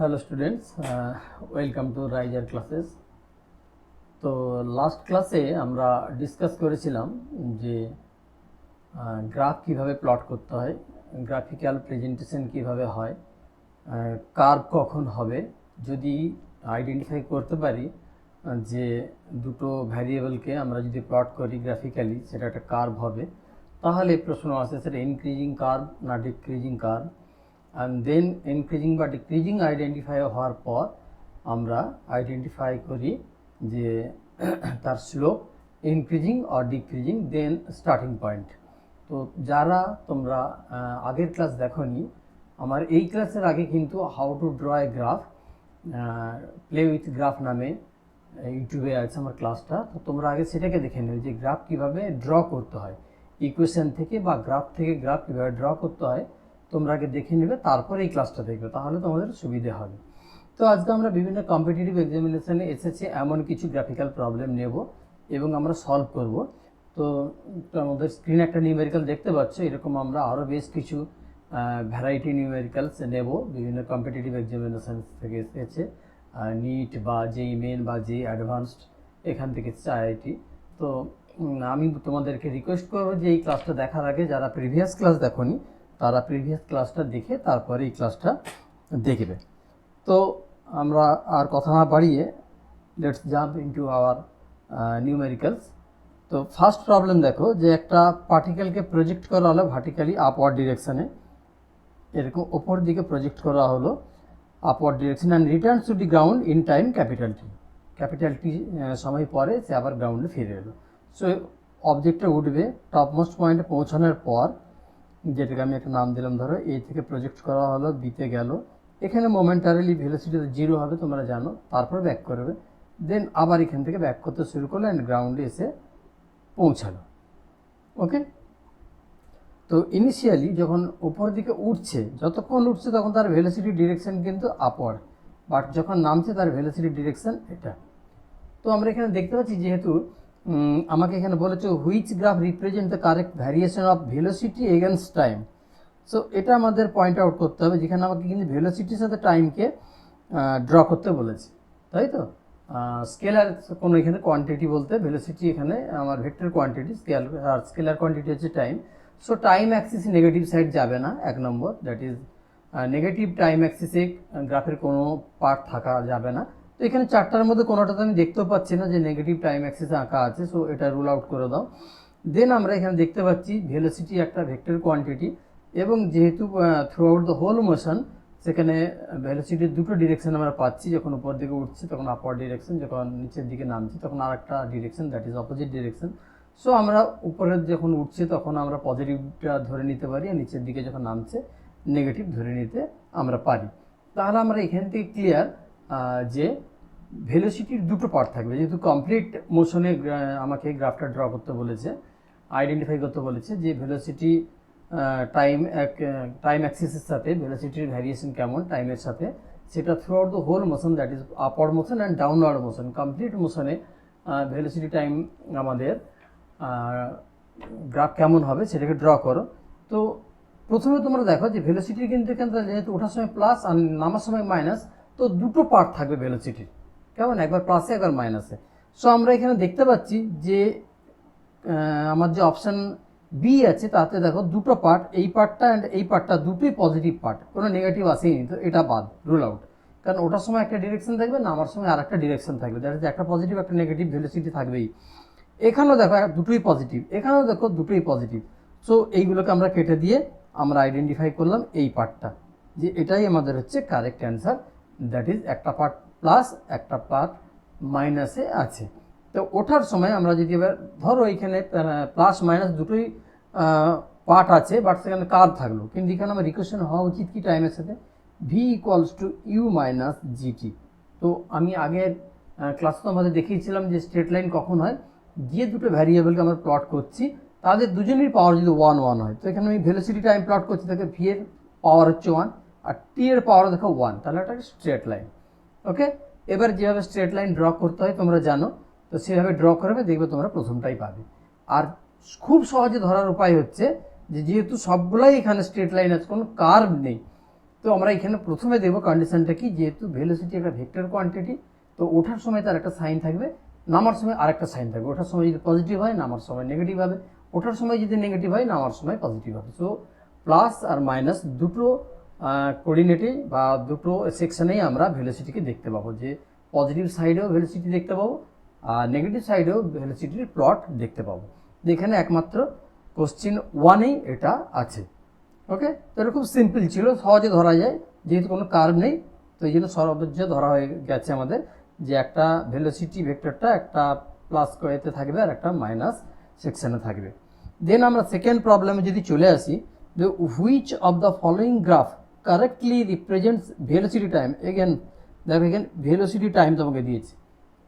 Hello students, welcome to raiser classes. তো last ক্লাসে আমরা ডিসকাস করেছিলাম যে গ্রাফ কিভাবে প্লট করতে হয়, গ্রাফিক্যাল প্রেজেন্টেশন কিভাবে হয়, কার্ভ কখন হবে। যদি আইডেন্টিফাই করতে পারি যে দুটো ভ্যারিয়েবলকে আমরা যদি প্লট করি গ্রাফিক্যালি সেটা একটা কার্ভ হবে, তাহলে প্রশ্ন আসে সেটা ইনক্রিজিং কার্ভ না decreasing curve. And then increasing বা ডিক্রিজিং আইডেন্টিফাই হওয়ার পর আমরা আইডেন্টিফাই করি যে তার slope increasing or decreasing, then starting point. তো যারা তোমরা আগের ক্লাস দেখোনি, আমার এই ক্লাসের আগে কিন্তু how to draw A graph, play with graph নামে ইউটিউবে আছে আমার ক্লাসটা। তো তোমরা আগে সেটাকে দেখে নেবে যে গ্রাফ কীভাবে ড্র করতে হয়, ইকুয়েশন থেকে বা গ্রাফ থেকে গ্রাফ কীভাবে ড্র করতে হয় তোমরা আগে দেখে নেবে, তারপরে এই ক্লাসটা দেখবে, তাহলে তোমাদের সুবিধে হবে। তো আজকে আমরা বিভিন্ন কম্পিটিটিভ এক্সামিনেশনে এসেছে এমন কিছু গ্রাফিক্যাল প্রবলেম নেব এবং আমরা সলভ করব। তো আমাদের স্ক্রিনে একটা নিউমেরিক্যাল দেখতে পাচ্ছ, এরকম আমরা আরও বেশ কিছু ভ্যারাইটি নিউমেরিক্যালস নেব, বিভিন্ন কম্পিটিটিভ এক্সামিনেশন থেকে এসেছে, নিট বা যেই মেন বা যেই অ্যাডভান্সড, এখান থেকে আইআইটি। তো আমি তোমাদেরকে রিকোয়েস্ট করবো যে এই ক্লাসটা দেখার আগে যারা প্রিভিয়াস ক্লাস দেখোনি তারা প্রিভিয়াস ক্লাসটা দেখে তারপরে এই ক্লাসটা দেখবে। তো আমরা আর কথা না বাড়িয়ে let's jump into our numericals. তো ফার্স্ট প্রবলেম দেখো যে একটা পার্টিকেলকে প্রজেক্ট করা হলো ভার্টিক্যালি আপওয়ার্ড ডিরেকশানে, এরকম ওপর দিকে প্রজেক্ট করা হলো upward direction, and return to the ground in time capital T সময় পরে সে আবার গ্রাউন্ডে ফিরে এলো। সো অবজেক্টটা উঠবে, টপমোস্ট পয়েন্টে পৌঁছানোর পর, যেটাকে আমি একটা নাম দিলাম, ধরো এ থেকে প্রজেক্ট করা হলো বিতে গেল, এখানে মোমেন্টারিলি ভেলোসিটি 0 হবে তোমরা জানো, তারপর ব্যাক করবে, দেন আবার এখান থেকে ব্যাক করতে শুরু করলো অ্যান্ড গ্রাউন্ডে এসে পৌঁছালো। ওকে, তো ইনিশিয়ালি যখন উপর দিকে উঠছে, যতক্ষণ উঠছে তখন তার ভেলোসিটি ডিরেকশন কিন্তু আপওয়ার্ড, বাট যখন নামছে তার ভেলোসিটি ডিরেকশন এটা। তো আমরা এখানে দেখতে পাচ্ছি যেহেতু আমাকে এখানে বলেছে which graph represent the correct variation of velocity against time. So এটা আমাদের পয়েন্ট আউট করতে হবে, যেখানে আমাকে কিন্তু ভেলোসিটির সাথে টাইমকে ড্র করতে বলেছে, তাই তো। স্কেলার কোনো এখানে কোয়ান্টিটি বলতে ভেলোসিটি এখানে আমার ভেক্টর কোয়ান্টিটি, স্কেলার কোয়ান্টিটি হচ্ছে time. So time Axis negative side যাবে না, 1 নম্বর, দ্যাট ইজ নেগেটিভ টাইম অ্যাক্সিসে গ্রাফের কোনো পার্ট থাকা যাবে না। তো এখানে চারটার মধ্যে কোনোটাতে আমি দেখতেও পাচ্ছি না যে নেগেটিভ টাইম অ্যাক্সিসে আঁকা আছে, সো এটা রুল আউট করে দাও। দেন আমরা এখানে দেখতে পাচ্ছি ভেলোসিটি একটা ভেক্টর কোয়ান্টিটি, এবং যেহেতু throughout the whole motion সেখানে ভেলোসিটির দুটো ডিরেকশন আমরা পাচ্ছি, যখন উপর দিকে উঠছে তখন আপওয়ার্ড ডিরেকশন, যখন নিচের দিকে নামছি তখন আর একটা direction, that is opposite direction. So আমরা উপরে যখন উঠছে তখন আমরা পজিটিভটা ধরে নিতে পারি, আর নিচের দিকে যখন নামছে নেগেটিভ ধরে নিতে আমরা পারি। তাহলে আমরা এখান থেকে ক্লিয়ার যে ভেলোসিটির দুটো পার্ট থাকবে, যেহেতু কমপ্লিট মোশনে আমাকে গ্রাফটা ড্র করতে বলেছে, আইডেন্টিফাই করতে বলেছে যে ভেলোসিটি টাইম অ্যাক্সিসের সাথে ভেলোসিটির ভ্যারিয়েশন কেমন টাইমের সাথে, সেটা throughout the whole motion, that is upward motion and downward motion. Complete মোশনে ভেলোসিটি টাইম আমাদের গ্রাফ কেমন হবে সেটাকে ড্র করো। তো প্রথমে তোমরা দেখো যে ভেলোসিটির কিন্তু এখানে যেহেতু ওঠার সময় প্লাস আর নামার সময় মাইনাস, তো দুটো পার্ট থাকবে ভেলোসিটির, কেমন, একবার প্লাসে একবার মাইনাসে। সো আমরা এখানে দেখতে পাচ্ছি যে আমার যে অপশান বি আছে তাতে দেখো দুটো পার্ট, এই পার্টটা অ্যান্ড এই পার্টটা দুটোই পজিটিভ পার্ট, কোনো নেগেটিভ আসেই নি, তো এটা বাদ, রুল আউট। কারণ ওটার সময় একটা ডিরেকশন থাকবে, নামার সময় আর একটা ডিরেকশন থাকবে, দ্যাট ইজ একটা পজিটিভ একটা নেগেটিভ ভেলোসিটি থাকবেই। এখানেও দেখো দুটোই পজিটিভ, এখানেও দেখো দুটোই পজিটিভ। সো এইগুলোকে আমরা কেটে দিয়ে আমরা আইডেন্টিফাই করলাম এই পার্টটা, যে এটাই আমাদের হচ্ছে কারেক্ট অ্যান্সার, দ্যাট ইজ একটা পার্ট প্লাস একটা পার্ট মাইনাসে আছে। তো ওঠার সময় আমরা যদি এবার ধরো এইখানে প্লাস মাইনাস দুটোই পার্ট আছে, বাট সেখানে কার্ভ থাকলো, কিন্তু এখানে আমার ইকুয়েশন হওয়া উচিত কি টাইমের সাথে, V equals to U minus GT. তো আমি আগের ক্লাস তো আমাদের দেখিয়েছিলাম যে স্ট্রেট লাইন কখন হয়, যে দুটো ভ্যারিয়েবলকে আমরা প্লট করছি তাদের দুজনেরই পাওয়ার যদি 1 1 হয়, তো এখানে আমি ভেলোসিটি টাইম প্লট করছি, তাকে ভি এর পাওয়ার হচ্ছে 1 আর টি এর পাওয়ার দেখো 1, তাহলে একটা স্ট্রেট লাইন। ওকে, এবার যেভাবে স্ট্রেট লাইন ড্র করতে হয় তোমরা জানো, তো সেভাবে ড্র করবে, দেখবে তোমরা প্রথমটাই পাবে। আর খুব সহজে ধরার উপায় হচ্ছে যে যেহেতু সবগুলাই এখানে স্ট্রেট লাইন আছে, কোনো কার্ভ নেই, তো আমরা এখানে প্রথমে দেখব কন্ডিশনটা কি, যেহেতু ভেলোসিটি একটা ভেক্টর কোয়ান্টিটি, তো ওঠার সময় তার একটা সাইন থাকবে, নামার সময় আরেকটা সাইন থাকবে। ওঠার সময় যদি পজিটিভ হয়, নামার সময় নেগেটিভ হবে, ওঠার সময় যদি নেগেটিভ হয়, নামার সময় পজিটিভ হবে। সো প্লাস আর মাইনাস দুটো কোঅর্ডিনেটে বা দুটো সেকশনেই আমরা ভেলোসিটিকে দেখতে পাবো, যে পজিটিভ সাইডেও ভেলোসিটি দেখতে পাবো আর নেগেটিভ সাইডেও ভেলোসিটির প্লট দেখতে পাবো। এখানে একমাত্র কোশ্চেন 1-এই এটা আছে। ওকে, তো এটা খুব সিম্পল ছিল, সহজে ধরা যায়, যেহেতু কোনো কার্ভ নেই, তো এই জন্য সর্বোচ্চ ধরা হয়ে গেছে আমাদের, যে একটা ভেলোসিটি ভেক্টরটা একটা প্লাস এতে থাকবে আর একটা মাইনাস সেকশনে থাকবে। দেন আমরা সেকেন্ড প্রবলেমে যদি চলে আসি, যে which of the following graph correctly represents velocity time. Again দেখো, এখানে ভেলোসিটি টাইম তোমাকে দিয়েছে,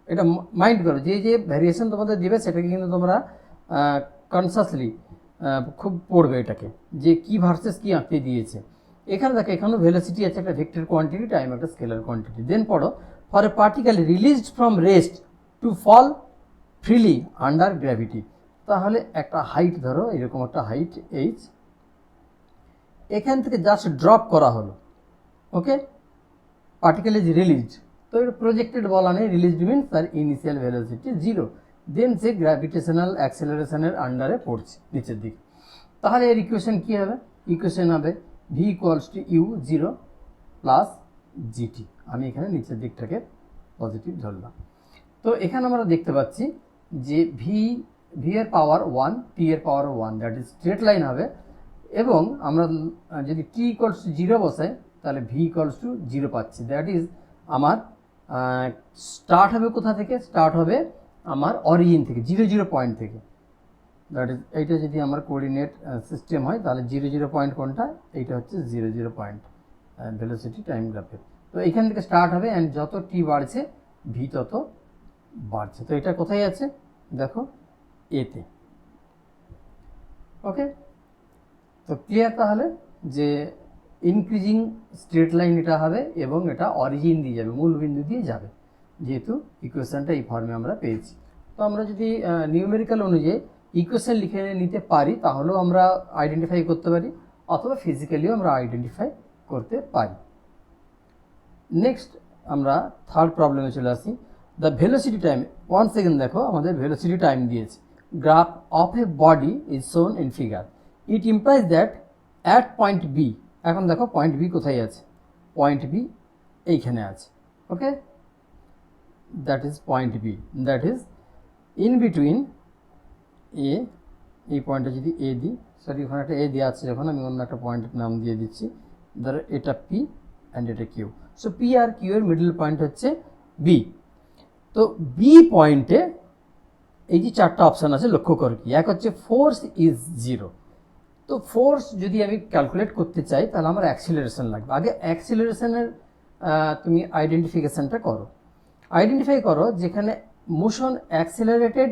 এটা মাইন্ড করো, যে যে ভ্যারিয়েশন তোমাদের দিবে সেটাকে কিন্তু তোমরা কনসাসলি খুব পড়বে এটাকে, যে কি ভার্সেস কি আঁকতে দিয়েছে। এখানে দেখো, এখানেও ভেলোসিটি আছে, একটা ভেক্টর কোয়ান্টিটি, টাইম একটা স্কেলার কোয়ান্টিটি। দেন পড়ো, for a particle released from rest to fall freely under gravity. তাহলে একটা হাইট ধরো, এরকম একটা হাইট এইচ, এখান থেকে জাস্ট ড্রপ করা হলো। ওকে, পার্টিকেল ইজ রিলিজড, তো এটা প্রজেক্টেড বলা নেই, রিলিজড মিনস তার ইনিশিয়াল ভেলোসিটি 0, দেন সে গ্র্যাভিটেশনাল অ্যাক্সেলারেশনের আন্ডারে পড়ছে নিচের দিকে। তাহলে এর ইকুয়েশন কী হবে? ইকুয়েশন হবে v equals to U 0 plus GT. আমি এখানে নিচের দিকটাকে পজিটিভ ধরলাম। তো এখানে আমরা দেখতে পাচ্ছি যে ভি এর পাওয়ার 1, টি এর পাওয়ার 1, দ্যাট ইজ স্ট্রেট লাইন হবে। এবং আমরা যদি টি ইকুয়ালস টু 0 বসাই, তাহলে ভি ইকুয়ালস টু 0 পাচ্ছি। দ্যাট ইজ আমার স্টার্ট হবে কোথা থেকে? স্টার্ট হবে আমার অরিজিন থেকে, 0 পয়েন্ট থেকে। দ্যাট ইজ এইটা যদি আমার কোঅর্ডিনেট সিস্টেম হয়, তাহলে 0 পয়েন্ট কোনটা? এইটা হচ্ছে 0 পয়েন্ট ভেলোসিটি টাইম গ্রাফের। তো এখান থেকে স্টার্ট হবে, অ্যান্ড যত টি বাড়ছে ভি তত বাড়ছে। তো এটা কোথায় আছে দেখো, এতে। ওকে, তো ক্লিয়ার তাহলে, যে ইনক্রিজিং স্ট্রেট লাইন এটা হবে এবং এটা অরিজিন দিয়ে যাবে, মূল বিন্দু দিয়ে যাবে, যেহেতু ইকুয়েশনটা এই ফর্মে আমরা পেয়েছি। তো আমরা যদি নিউমেরিক্যাল অনুযায়ী ইকুয়েশন লিখে নিতে পারি, তাহলেও আমরা আইডেন্টিফাই করতে পারি, অথবা ফিজিক্যালিও আমরা আইডেন্টিফাই করতে পারি। নেক্সট আমরা থার্ড প্রবলেমে চলে আসি, the velocity time. One second দেখো, আমাদের ভেলোসিটি টাইম দিয়েছে, graph of a body is shown in figure, it implies that at point B. এখন দেখো পয়েন্ট বি কোথায় আছে? পয়েন্ট বি এইখানে আছে। Okay, that is point B, that is in between A, এই পয়েন্টটা যদি এ দিই, সরি ওখানে একটা এ দেওয়া আছে, যখন আমি অন্য একটা পয়েন্টের নাম দিয়ে দিচ্ছি, ধরো এটা পি অ্যান্ড এটা Q. So P R Q এর মিডল পয়েন্ট হচ্ছে বি। তো বি পয়েন্টে এই যে চারটা অপশান আছে, লক্ষ্য করো কি, এক হচ্ছে ফোর্স ইজ 0। তো ফোর্স যদি আমি ক্যালকুলেট করতে চাই, তাহলে আমার অ্যাক্সিলারেশন লাগবে। আগে অ্যাক্সিলারেশনের তুমি আইডেন্টিফিকেশানটা করো, আইডেন্টিফাই করো যেখানে মোশন অ্যাক্সিলারেটেড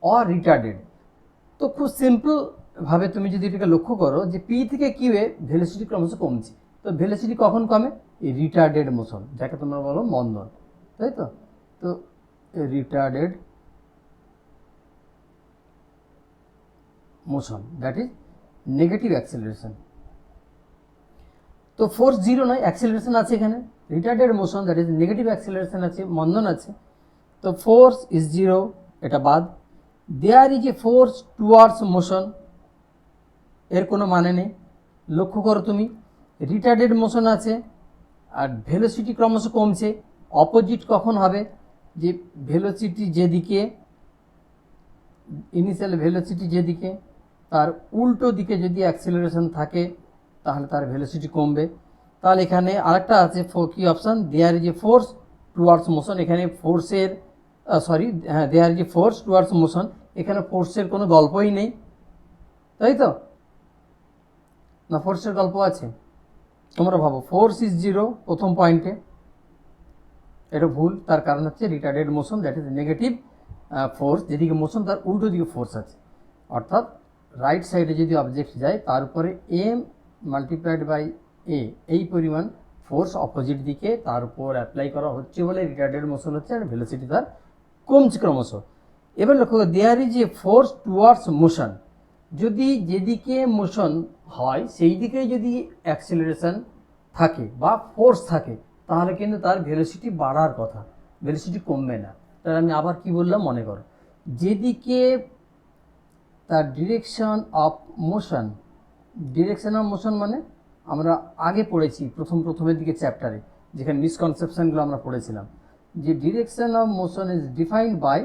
অর রিটার্ডেড। তো খুব সিম্পলভাবে তুমি যদি এটাকে লক্ষ্য করো, যে পি থেকে কিউ এ ভেলোসিটি ক্রমশ কমছে। তো ভেলোসিটি কখন কমে? এই রিটার্ডেড মোশন, যাকে তোমরা বলো মন্দন, তাই তো? তো retarded motion, that is negative acceleration. তো ফোর্স 0 নয়, অ্যাক্সেলারেশন আছে এখানে, retarded motion that is negative acceleration আছে, মন্দন আছে। তো ফোর্স ইজ 0, এটা বাদ। There is a force towards motion, এর কোনো মানে নেই। লক্ষ্য করো তুমি, রিটার্ডেড মোশন আছে আর ভেলোসিটি ক্রমশ কমছে। অপোজিট কখন হবে? যে ভেলোসিটি যেদিকে, ইনিশিয়াল ভেলোসিটি যেদিকে, তার উল্টো দিকে যদি অ্যাক্সিলারেশন থাকে, তাহলে তার ভেলোসিটি কমবে। তাহলে এখানে আরেকটা আছে কি option, there is a force towards motion. এখানে ফোর্সের there is a force towards motion, এখানে ফোর্সের কোনো গল্পই নেই, তাই তো? না, ফোর্সের গল্প আছে? তোমরা ভাবো, ফোর্স ইজ 0 প্রথম পয়েন্টে, এটা ভুল। তার কারণ হচ্ছে retarded motion, that is negative force, যেদিকে মোশন তার উল্টো দিকে ফোর্স আছে। অর্থাৎ রাইট সাইডে যদি অবজেক্ট যায়, তার উপরে এম মাল্টিপ্লাইড বাই এ, এই পরিমাণ ফোর্স অপোজিট দিকে তার উপর অ্যাপ্লাই করা হচ্ছে বলে রিটার্ডেড মোশন হচ্ছে, আর ভেলোসিটি তার কমছে ক্রমশ। এবার লক্ষ্য, there is a force towards motion, যদি যেদিকে মোশন হয় সেই দিকে যদি অ্যাক্সিলারেশন থাকে বা ফোর্স থাকে তাহলে কিন্তু তার ভেলোসিটি বাড়ার কথা, ভেলোসিটি কমবে না। তাহলে আমি আবার কি বললাম মনে করো, যেদিকে তার ডিরেকশন অফ মোশন মানে আমরা আগে পড়েছি প্রথমের দিকে চ্যাপ্টারে, যেখানে মিসকনসেপশনগুলো আমরা পড়েছিলাম, যে direction of motion is defined by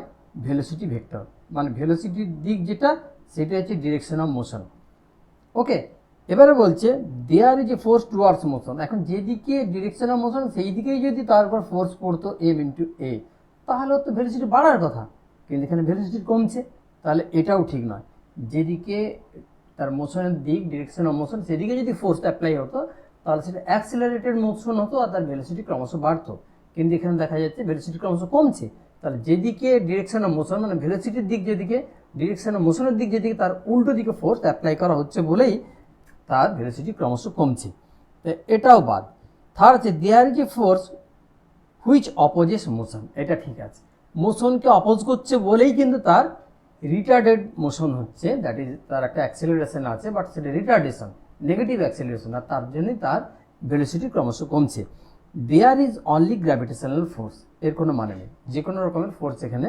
velocity vector, মানে ভেলোসিটির দিক যেটা সেটা হচ্ছে ডিরেকশন অফ মোশন। ওকে, এবারে বলছে there is a force towards motion. এখন যেদিকে ডিরেকশন অফ মোশন সেই দিকেই যদি তার উপর ফোর্স পড়তো এম ইন্টু এ, তাহলে তো ভেলোসিটি বাড়ার কথা, কিন্তু এখানে ভেলোসিটি কমছে, তাহলে এটাও ঠিক নয়। যেদিকে তার মোশনের দিক ডিরেকশন অফ মোশন সেদিকে যদি ফোর্স অ্যাপ্লাই হতো তাহলে সেটা অ্যাক্সিলারেটেড মোশন হতো আর তার ভেলোসিটি ক্রমশ বাড়তো, কিন্তু এখানে দেখা যাচ্ছে ভেলোসিটি ক্রমশ কমছে। তাহলে যেদিকে ডিরেকশন অফ মোশন মানে ভেলোসিটির দিক যেদিকে, ডিরেকশন অফ মোশনের দিক যেদিকে, তার উল্টো দিকে ফোর্স অ্যাপ্লাই করা হচ্ছে বলেই তার ভেলোসিটি ক্রমশ কমছে। তো এটাও বাদ। থার্ড হচ্ছে there is a force which opposes motion. এটা ঠিক আছে, মোশনকে অপোজ করছে বলেই কিন্তু তার রিটার্ডেড মোশন হচ্ছে, দ্যাট ইজ তার একটা অ্যাক্সেলারেশন আছে বাট সেটা রিটার্ডেশন, নেগেটিভ অ্যাক্সেলারেশন, আর তার জন্যই তার ভেলোসিটি ক্রমশ কমছে। There is only gravitational force, এর কোনো মানে নেই, যে কোনো রকমের ফোর্স এখানে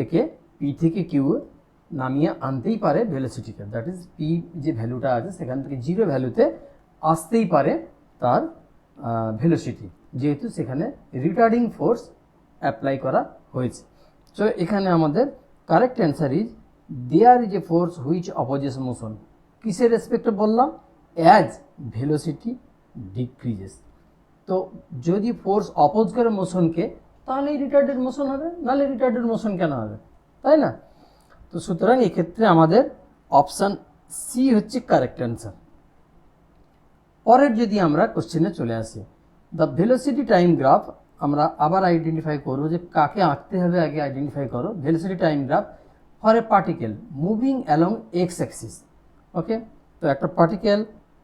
একে পি থেকে কিউ নামিয়ে আনতেই পারে ভেলোসিটিকে, দ্যাট ইজ পি যে ভ্যালুটা আছে সেখান থেকে জিরো ভ্যালুতে আসতেই পারে তার ভেলোসিটি, যেহেতু সেখানে রিটার্ডিং ফোর্স অ্যাপ্লাই করা হয়েছে। সো এখানে আমাদের correct answer is there is a force which opposes motion. কিসের রেসপেক্টে বললাম? As velocity decreases. তো যদি ফোর্স অপোজ করে মোশনকে তাহলে রিটার্ডেড মোশন হবে, নাহলে রিটার্ডেড মোশন কেন হবে, তাই না? তো সুতরাং এক্ষেত্রে আমাদের অপশান সি হচ্ছে কারেক্ট অ্যান্সার। পরের যদি আমরা কোশ্চেনে চলে আসি, দ্য ভেলোসিটি টাইম গ্রাফ, আমরা আবার আইডেন্টিফাই করবো যে কাকে আঁকতে হবে, আগে আইডেন্টিফাই করো। Velocity time graph for a particle moving along X axis. Okay, তো একটা পার্টিকেল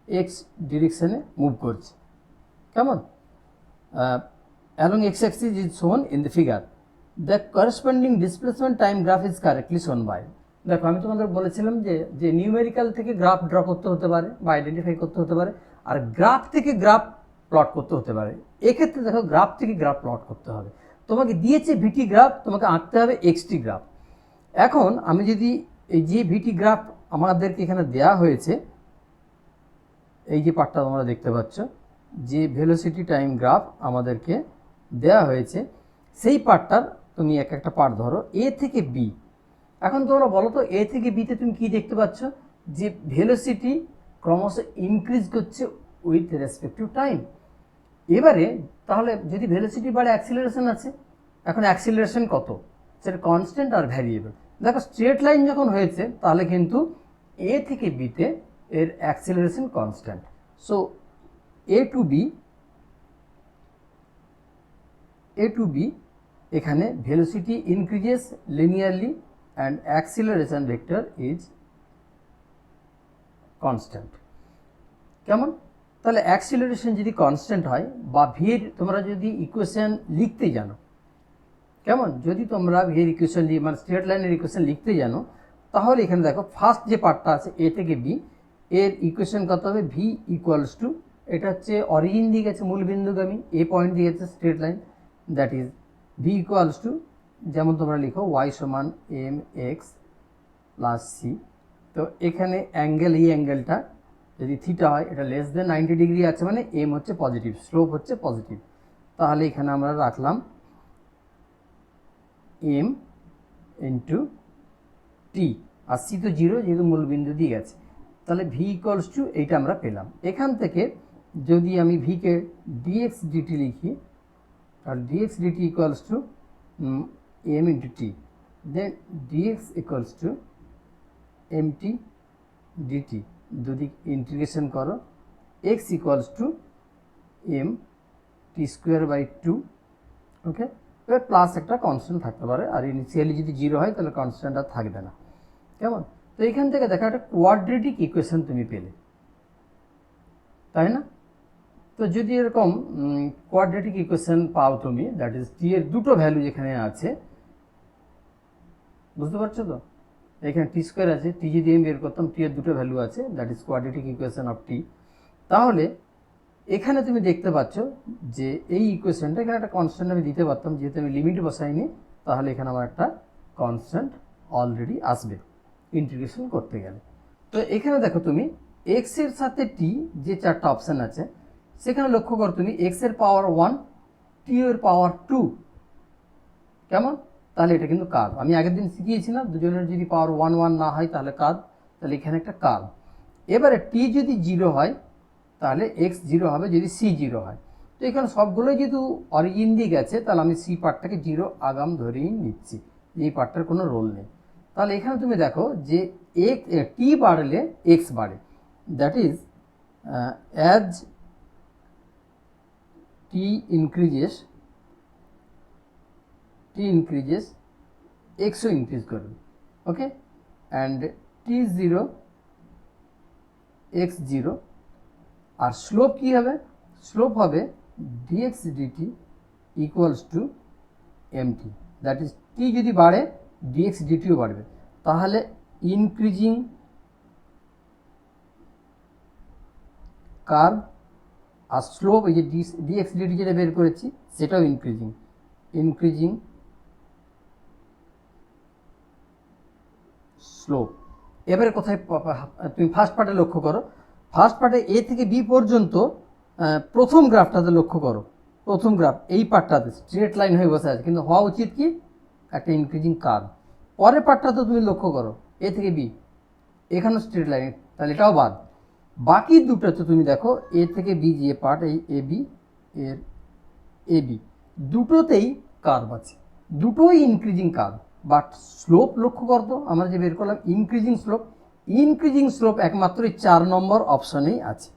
এক্স ডিরেকশনে মুভ করছে, কেমন? Along X axis is shown in the figure. The corresponding displacement time graph is correctly shown by. দেখো আমি তোমাদের বলেছিলাম যে নিউমেরিক্যাল থেকে গ্রাফ ড্র করতে হতে পারে বা আইডেন্টিফাই করতে হতে পারে, আর গ্রাফ থেকে গ্রাফ প্লট করতে হতে পারে। এক্ষেত্রে দেখো গ্রাফ থেকে গ্রাফ প্লট করতে হবে, তোমাকে দিয়েছে ভিটি গ্রাফ, তোমাকে আঁকতে হবে এক্সটি গ্রাফ। এখন আমি যদি এই যে ভিটি গ্রাফ আমাদেরকে এখানে দেয়া হয়েছে, এই যে পার্টটা তোমরা দেখতে পাচ্ছ, যে ভেলোসিটি টাইম গ্রাফ আমাদেরকে দেয়া হয়েছে সেই পার্টটার তুমি একটা পার্ট ধরো এ থেকে বি। এখন তোমরা বলো তো এ থেকে বিতে তুমি কি দেখতে পাচ্ছ? যে ভেলোসিটি ক্রমশ ইনক্রিজ করছে উইথ রেসপেক্ট টু টাইম। এবারে তাহলে যদি ভেলোসিটি বাড়ে অ্যাক্সিলারেশন আছে, এখন অ্যাক্সিলারেশন কত? সেটা কনস্ট্যান্ট আর ভ্যারিয়েবল। দেখো স্ট্রেট লাইন যখন হয়েছে তাহলে কিন্তু এ থেকে বিতে এর অ্যাক্সিলারেশন কনস্ট্যান্ট। সো এ টু বি এখানে velocity increases linearly and acceleration vector is constant. কেমন? তাহলে অ্যাক্সিলারেশন যদি কনস্ট্যান্ট হয় বা ভির তোমরা যদি ইকুয়েশন লিখতে জানো, কেমন? যদি তোমরা ভির ইকুয়েশন মানে স্ট্রেট লাইনের ইকুয়েশন লিখতে জানো, তাহলে এখানে দেখো ফার্স্ট যে পার্টটা আছে এ থেকে বি, এর ইকুয়েশন কত হবে? ভি ইকুয়ালস টু, এটা হচ্ছে অরিজিন দিয়ে গেছে মূল বিন্দুগামী, এ পয়েন্ট দিয়ে গেছে straight line, that is V equals two, যেমন তোমরা লিখো ওয়াই সমান এম এক্স প্লাস সি। তো এখানে অ্যাঙ্গেল, এই অ্যাঙ্গেলটা যদি থিটা হয়, এটা লেস দেন 90 ডিগ্রি আছে, মানে এম হচ্ছে পজিটিভ, স্লোপ হচ্ছে পজিটিভ। তাহলে এখানে আমরা রাখলাম এম ইন্টু টি, আর সি তো জিরো যেহেতু মূল বিন্দু দিয়ে গেছে, তাহলে ভি ইকুয়ালস টু এইটা আমরা পেলাম। এখান থেকে যদি আমি ভিকে ডিএক্স ডিটি লিখি, আর dx dt equals to M into T, then dx equals to M T dt, দুদিক ইন্টিগ্রেশন করো, X equals to M T square by two. Okay, এবার প্লাস একটা কনস্ট্যান্ট থাকতে পারে, আর ইনিশিয়ালি যদি জিরো হয় তাহলে কনস্ট্যান্ট আর থাকবে না, কেমন? তো এখান থেকে দেখা একটা কোয়াড্রেটিক ইকুয়েশন তুমি পেলে, তাই না? তো যদি এরকম কোয়াড্রেটিক ইকুয়েশন পাও তুমি, দ্যাট ইজ টি এর দুটো ভ্যালু যেখানে আছে, বুঝতে পারছো তো? এখানে টি স্কোয়ার আছে, টি যদি আমি বের করতাম, টি এর দুটো ভ্যালু আছে, that is quadratic equation of T. তাহলে এখানে তুমি দেখতে পাচ্ছ যে এই ইকুয়েশনটা এখানে একটা কনস্ট্যান্ট আমি দিতে পারতাম, যেহেতু আমি লিমিট বসাইনি তাহলে এখানে আমার একটা কনস্ট্যান্ট অলরেডি আসবে ইন্টিগ্রেশন করতে গেলে। তো এখানে দেখো তুমি এক্স এর সাথে টি যে চারটা অপশান আছে সেখানে লক্ষ্য করো তুমি এক্স এর পাওয়ার 1, টি এর পাওয়ার 2, কেমন? তাহলে এটা কিন্তু কার্ভ। আমি আগের দিন শিখিয়েছিলাম দুজনের যদি পাওয়ার 1 1 না হয় তাহলে কার্ভ, তাহলে এখানে একটা কার্ভ। এবারে টি যদি 0 হয় তাহলে এক্স 0 হবে, যদি সি 0 হয়। তো এখানে সবগুলোই যেহেতু অরিজিন দিয়ে গেছে তাহলে আমি সি পার্টটাকে 0 আগাম ধরেই নিচ্ছি, এই পার্টটার কোনো রোল নেই। তাহলে এখানে তুমি দেখো যে টি বাড়লে এক্স বাড়ে, that is as T increases এক্সও ইনক্রিজ করবে, ওকে। অ্যান্ড টি 0 এক্স 0, আর স্লোপ কী হবে? স্লোপ হবে dx dt equals to mt, that is T যদি বাড়ে ডিএক্স ডিটিও বাড়বে, তাহলে ইনক্রিজিং কার্ভ। আর স্লোপ এই যে ডিএক্স ডিটি যেটা বের করেছি সেটাও ইনক্রিজিং স্লোপ। এবারে কোথায় তুমি ফার্স্ট পার্টে লক্ষ্য করো, ফার্স্ট পার্টে এ থেকে বি পর্যন্ত প্রথম গ্রাফটাতে লক্ষ্য করো, প্রথম গ্রাফ এই পার্টটাতে স্ট্রেট লাইন হয়ে বসে আছে, কিন্তু হওয়া উচিত কি একটা ইনক্রিজিং কার্ভ। পরের পার্টটাতে তুমি লক্ষ্য করো এ থেকে বি, এখানেও স্ট্রেট লাইন, তাহলে এটাও বাদ। বাকি দুটোতে তুমি দেখো এ থেকে বি যে পার্ট, এই এ বি এর এ বি দুটোতেই কার্ভ আছে, দুটোই ইনক্রিজিং কার্ভ, বাট স্লোপ লক্ষ্য করতো আমরা যে বের করলাম ইনক্রিজিং স্লোপ একমাত্র এই 4 নম্বর অপশানেই আছে,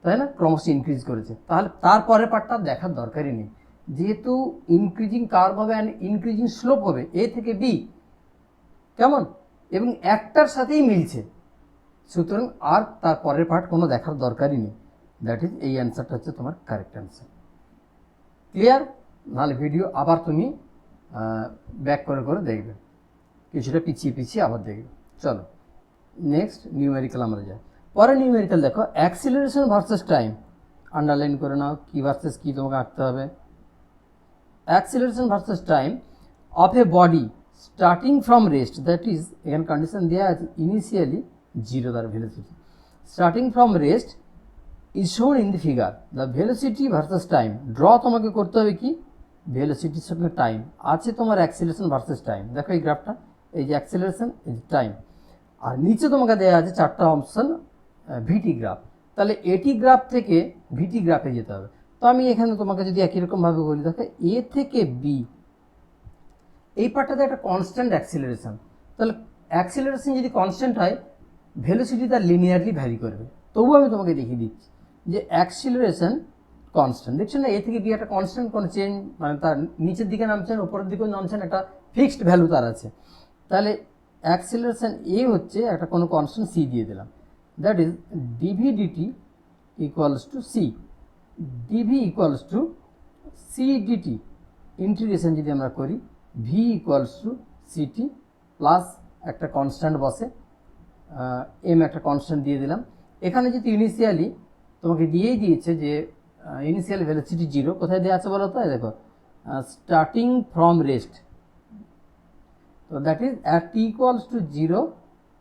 তাই না? ক্রমশ ইনক্রিজ করেছে, তাহলে তারপরের পার্টটা দেখার দরকারই নেই, যেহেতু ইনক্রিজিং কার্ভ হবে অ্যান্ড ইনক্রিজিং স্লোপ হবে এ থেকে বি, কেমন, এবং একটার সাথেই মিলছে, সুতরাং আর তার পরের পার্ট কোনো দেখার দরকারই নেই। দ্যাট ইজ এই অ্যান্সারটা হচ্ছে তোমার কারেক্ট অ্যান্সার। ক্লিয়ার? নাহলে ভিডিও আবার তুমি ব্যাক করে দেখবে, কিছুটা পিছিয়ে আবার দেখবে। চলো নেক্সট নিউমেরিক্যাল আমরা যাই। পরে নিউমেরিক্যাল দেখো অ্যাক্সিলারেশন ভার্সেস টাইম, আন্ডারলাইন করে নাও কি ভার্সেস কি তোমাকে আঁকতে হবে। Acceleration versus time of a body starting from rest, that is এখানে কন্ডিশন দেওয়া আছে ইনিশিয়ালি 0 তার velocity, starting from rest is shown in the figure, the velocity versus time. Draw তোমাকে করতে হবে কি ভেলোসিটির সঙ্গে টাইম আছে তোমার, অ্যাক্সিলারেশন ভার্সেস টাইম। দেখো এই গ্রাফটা, এই যে অ্যাক্সিলারেশন, এই যে টাইম, আর নিচে তোমাকে দেওয়া আছে 4টা অপশন ভিটি গ্রাফ, তাহলে এটি গ্রাফ থেকে ভিটি গ্রাফে যেতে হবে। তো আমি এখানে তোমাকে যদি একই রকমভাবে বলি, দেখো এ থেকে বি এই পার্টটাতে একটা কনস্ট্যান্ট অ্যাক্সিলারেশন, তাহলে অ্যাক্সিলারেশন যদি কনস্ট্যান্ট হয় ভেলোসিটি তার লিনিয়ারলি ভ্যারি করবে। তবুও আমি তোমাকে দেখিয়ে দিচ্ছি যে অ্যাক্সিলারেশন কনস্ট্যান্ট, দেখছো না এ থেকে বি একটা কনস্ট্যান্ট, কোনো চেঞ্জ মানে তার নিচের দিকে নামছেন উপরের দিকেও নামছেন, একটা ফিক্সড ভ্যালু তার আছে। তাহলে অ্যাক্সিলারেশন এ হচ্ছে একটা কোনো কনস্ট্যান্ট সি দিয়ে দিলাম, that is DV DT equals to C, DV equals to C DT, integration যদি আমরা করি V equals to CT plus একটা কনস্ট্যান্ট বসে এম একটা কনস্ট্যান্ট দিয়ে দিলাম। এখানে যদি ইনিশিয়ালি তোমাকে দিয়েই দিয়েছে যে ইনিশিয়াল ভেলোসিটি 0, কোথায় দেওয়া আছে বলো তো, দেখো স্টার্টিং ফ্রম রেস্ট, তো that is at T equals two 0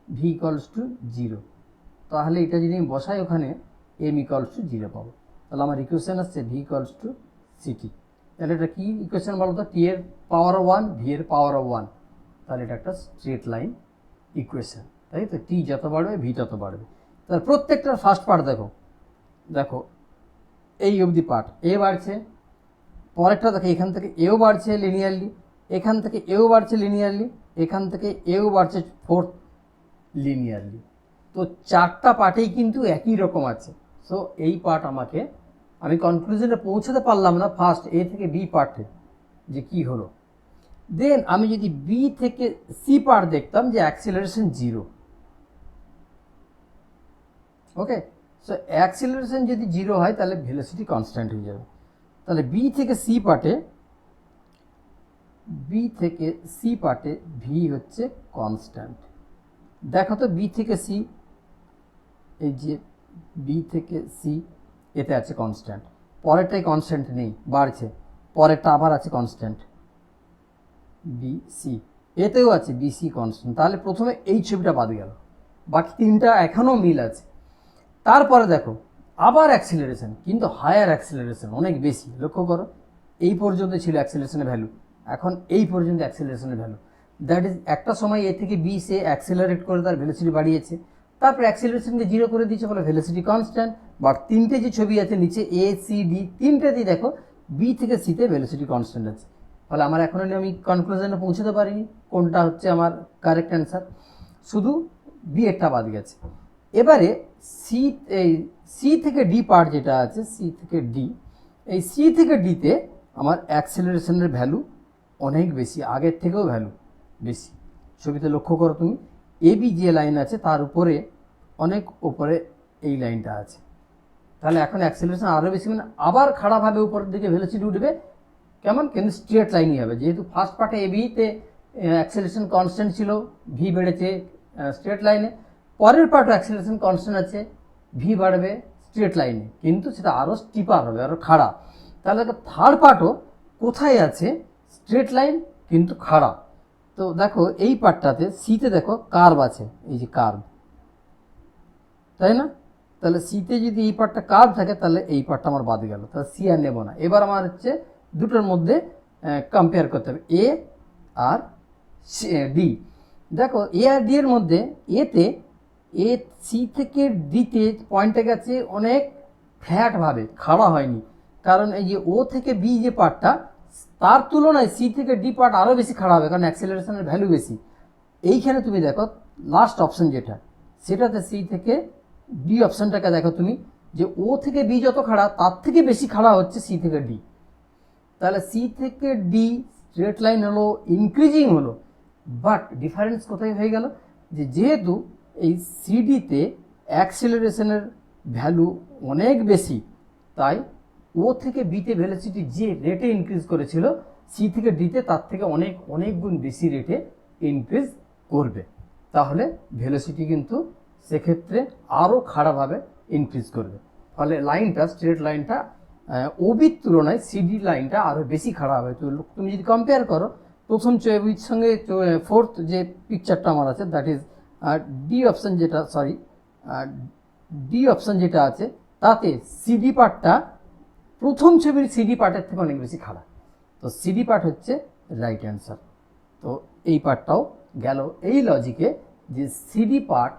V equals two 0, তাহলে এটা যদি আমি বসাই ওখানে এম ইকুয়ালস টু 0 পাবো, তাহলে আমার ইকুয়েশন আসছে ভি ইকুয়ালস টু সিটি। তাহলে এটা কি ইকুয়েশন বলো তো, টি এর পাওয়ার 1 ভি এর পাওয়ার 1, তাহলে এটা একটা স্ট্রেট লাইন ইকুয়েশন, তাই তো, টি যত বাড়বে ভি তত বাড়বে। তাহলে প্রত্যেকটার ফার্স্ট পার্ট দেখো এই অবধি পার্ট এ বাড়ছে, পরেরটা দেখো এখান থেকে এও বাড়ছে লিনিয়ারলি, এখান থেকে এও বাড়ছে লিনিয়ারলি, এখান থেকে এও বাড়ছে ফোর্থ লিনিয়ারলি, তো 4টা পার্টেই কিন্তু একই রকম আছে। সো এই পার্ট আমি কনক্লুশনে পৌঁছাতে পারলাম না ফার্স্ট এ থেকে বি পার্টে যে কি হলো। দেন আমি যদি বি থেকে সি পার্ট দেখতাম যে অ্যাক্সিলারেশন 0, ওকে। সো অ্যাক্সিলারেশন যদি 0 হয় তাহলে ভেলোসিটি কনস্ট্যান্ট হয়ে যাবে। তাহলে বি থেকে সি পার্টে ভি হচ্ছে কনস্ট্যান্ট। দেখো তো বি থেকে সি, এই যে বি থেকে সি এতে আছে কনস্ট্যান্ট, পরেরটাই কনস্ট্যান্ট নেই, বাড়ছে, পরেরটা আবার আছে কনস্ট্যান্ট বিসি, এতেও আছে বিসি কনস্ট্যান্ট। তাহলে প্রথমে এই ছবিটা বাদ গেল, বাকি তিনটা এখনও মিল আছে। তারপরে দেখো আবার অ্যাক্সিলারেশন, কিন্তু হায়ার অ্যাক্সিলারেশন, অনেক বেশি। লক্ষ্য করো, এই পর্যন্ত ছিল অ্যাক্সিলারেশনের ভ্যালু, এখন এই পর্যন্ত অ্যাক্সিলারেশনের ভ্যালু। দ্যাট ইজ একটা সময় এ থেকে বি সে অ্যাক্সিলারেট করে তার ভেলোসিটি বাড়িয়েছে, তারপর অ্যাক্সিলারেশনকে জিরো করে দিয়েছে, বলে ভেলোসিটি কনস্ট্যান্ট। বাট তিনটে যে ছবি আছে নিচে এ সি ডি, তিনটেতেই দেখো বি থেকে সিতে ভেলোসিটি কনস্ট্যান্ট আছে। ফলে আমার এখনো আমি কনক্লুশনে পৌঁছতে পারিনি কোনটা হচ্ছে আমার কারেক্ট অ্যান্সার, শুধু বি এরটা বাদ গেছে। এবারে সি, এই সি থেকে ডি পার্ট যেটা আছে, সি থেকে ডি, এই সি থেকে ডিতে আমার অ্যাক্সেলারেশনের ভ্যালু অনেক বেশি, আগের থেকেও ভ্যালু বেশি। ছবিতে লক্ষ্য করো তুমি, এ বি যে লাইন আছে তার উপরে অনেক উপরে এই লাইনটা আছে, তাহলে এখন অ্যাক্সেলারেশন আরও বেশি, মানে আবার খাড়াভাবে উপরের দিকে ভেলোসিটি উঠবে। কেমন? কিন্তু স্ট্রেট লাইনই হবে, যেহেতু ফার্স্ট পার্টে এ বিতে অ্যাক্সেলারেশন কনস্ট্যান্ট ছিল, ভি বেড়েছে স্ট্রেট লাইনে, পরের পার্টও অ্যাক্সেলারেশন কনস্ট্যান্ট আছে, ভি বাড়বে স্ট্রেট লাইনে, কিন্তু সেটা আরও স্টিপার হবে, আরও খাড়া। তাহলে থার্ড পার্টও কোথায় আছে? স্ট্রেট লাইন কিন্তু খাড়া। তো দেখো এই পার্টটাতে সিতে দেখো কার্ভ আছে, এই যে কার্ভ, তাই না? তাহলে সিতে যদি এই পার্টটা কার্ভ থাকে তাহলে এই পার্টটা আমার বাদ গেল, তাহলে সি আর নেব না। এবার আমার হচ্ছে দুটোর মধ্যে কম্পেয়ার করতে হবে, এ আর ডি। দেখো এ আর ডি এর মধ্যে এতে এ সি থেকে ডিতে পয়েন্টটা গেছে অনেক ফ্ল্যাটভাবে, খাড়া হয়নি, কারণ এই যে ও থেকে বি যে পার্টটা, তার তুলনায় সি থেকে ডি পার্ট আরও বেশি খাড়া হবে, কারণ অ্যাক্সেলারেশনের ভ্যালু বেশি। এইখানে তুমি দেখো লাস্ট অপশন যেটা, সেটাতে সি থেকে ডি অপশানটাকে দেখো তুমি, যে ও থেকে বি যত খাড়া তার থেকে বেশি খাড়া হচ্ছে সি থেকে ডি। তাহলে সি থেকে ডি স্ট্রেট লাইন হলো, ইনক্রিজিং হলো, বাট ডিফারেন্স কোথায় হয়ে গেল? যে যেহেতু এই সিডিতে অ্যাক্সেলারেশনের ভ্যালু অনেক বেশি, তাই ও থেকে বিতে ভেলোসিটি যে রেটে ইনক্রিজ করেছিল, সি থেকে ডিতে তার থেকে অনেক অনেক গুণ বেশি রেটে ইনক্রিজ করবে। তাহলে ভেলোসিটি কিন্তু সেক্ষেত্রে আরও খাড়াভাবে ইনক্রিজ করবে। ফলে লাইনটা, স্ট্রেট লাইনটা ওবির তুলনায় সিডি লাইনটা আরও বেশি খাড়া হবে। তো তুমি যদি কম্পেয়ার করো প্রথম ছবির সঙ্গে ফোর্থ যে পিকচারটা আমার আছে, দ্যাট ইজ ডি অপশান, যেটা সরি ডি অপশান যেটা আছে, তাতে সিডি পার্টটা প্রথম ছবির সিডি পার্টের থেকে অনেক বেশি খাড়া। তো সিডি পার্ট হচ্ছে রাইট অ্যান্সার। তো এই পার্টটাও গেল এই লজিকে, যে সিডি পার্ট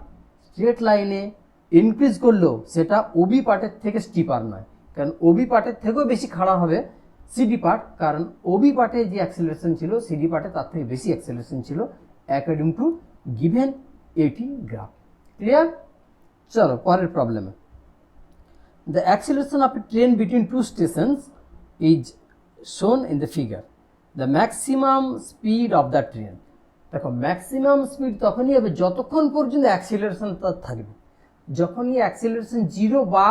স্ট্রেট লাইনে ইনক্রিজ করলেও সেটা ওবি পার্টের থেকে স্টিপার নয়, কারণ ওবি পার্টের থেকেও বেশি খাড়া হবে সিডি পার্ট, কারণ ওবি পার্টে যে অ্যাক্সেলারেশন ছিল সিডি পার্টে তার থেকে বেশি অ্যাক্সেলারেশন ছিল অ্যাকর্ডিং টু গিভেন এটি গ্রাফ। ক্লিয়ার? চলো পরের প্রবলেমে। The acceleration of a train between two stations is shown in the figure. The maximum speed of the train. দেখো ম্যাক্সিমাম স্পিড তখনই হবে যতক্ষণ পর্যন্ত অ্যাক্সিলারেশন তার থাকবে। যখনই অ্যাক্সিলারেশন জিরো বা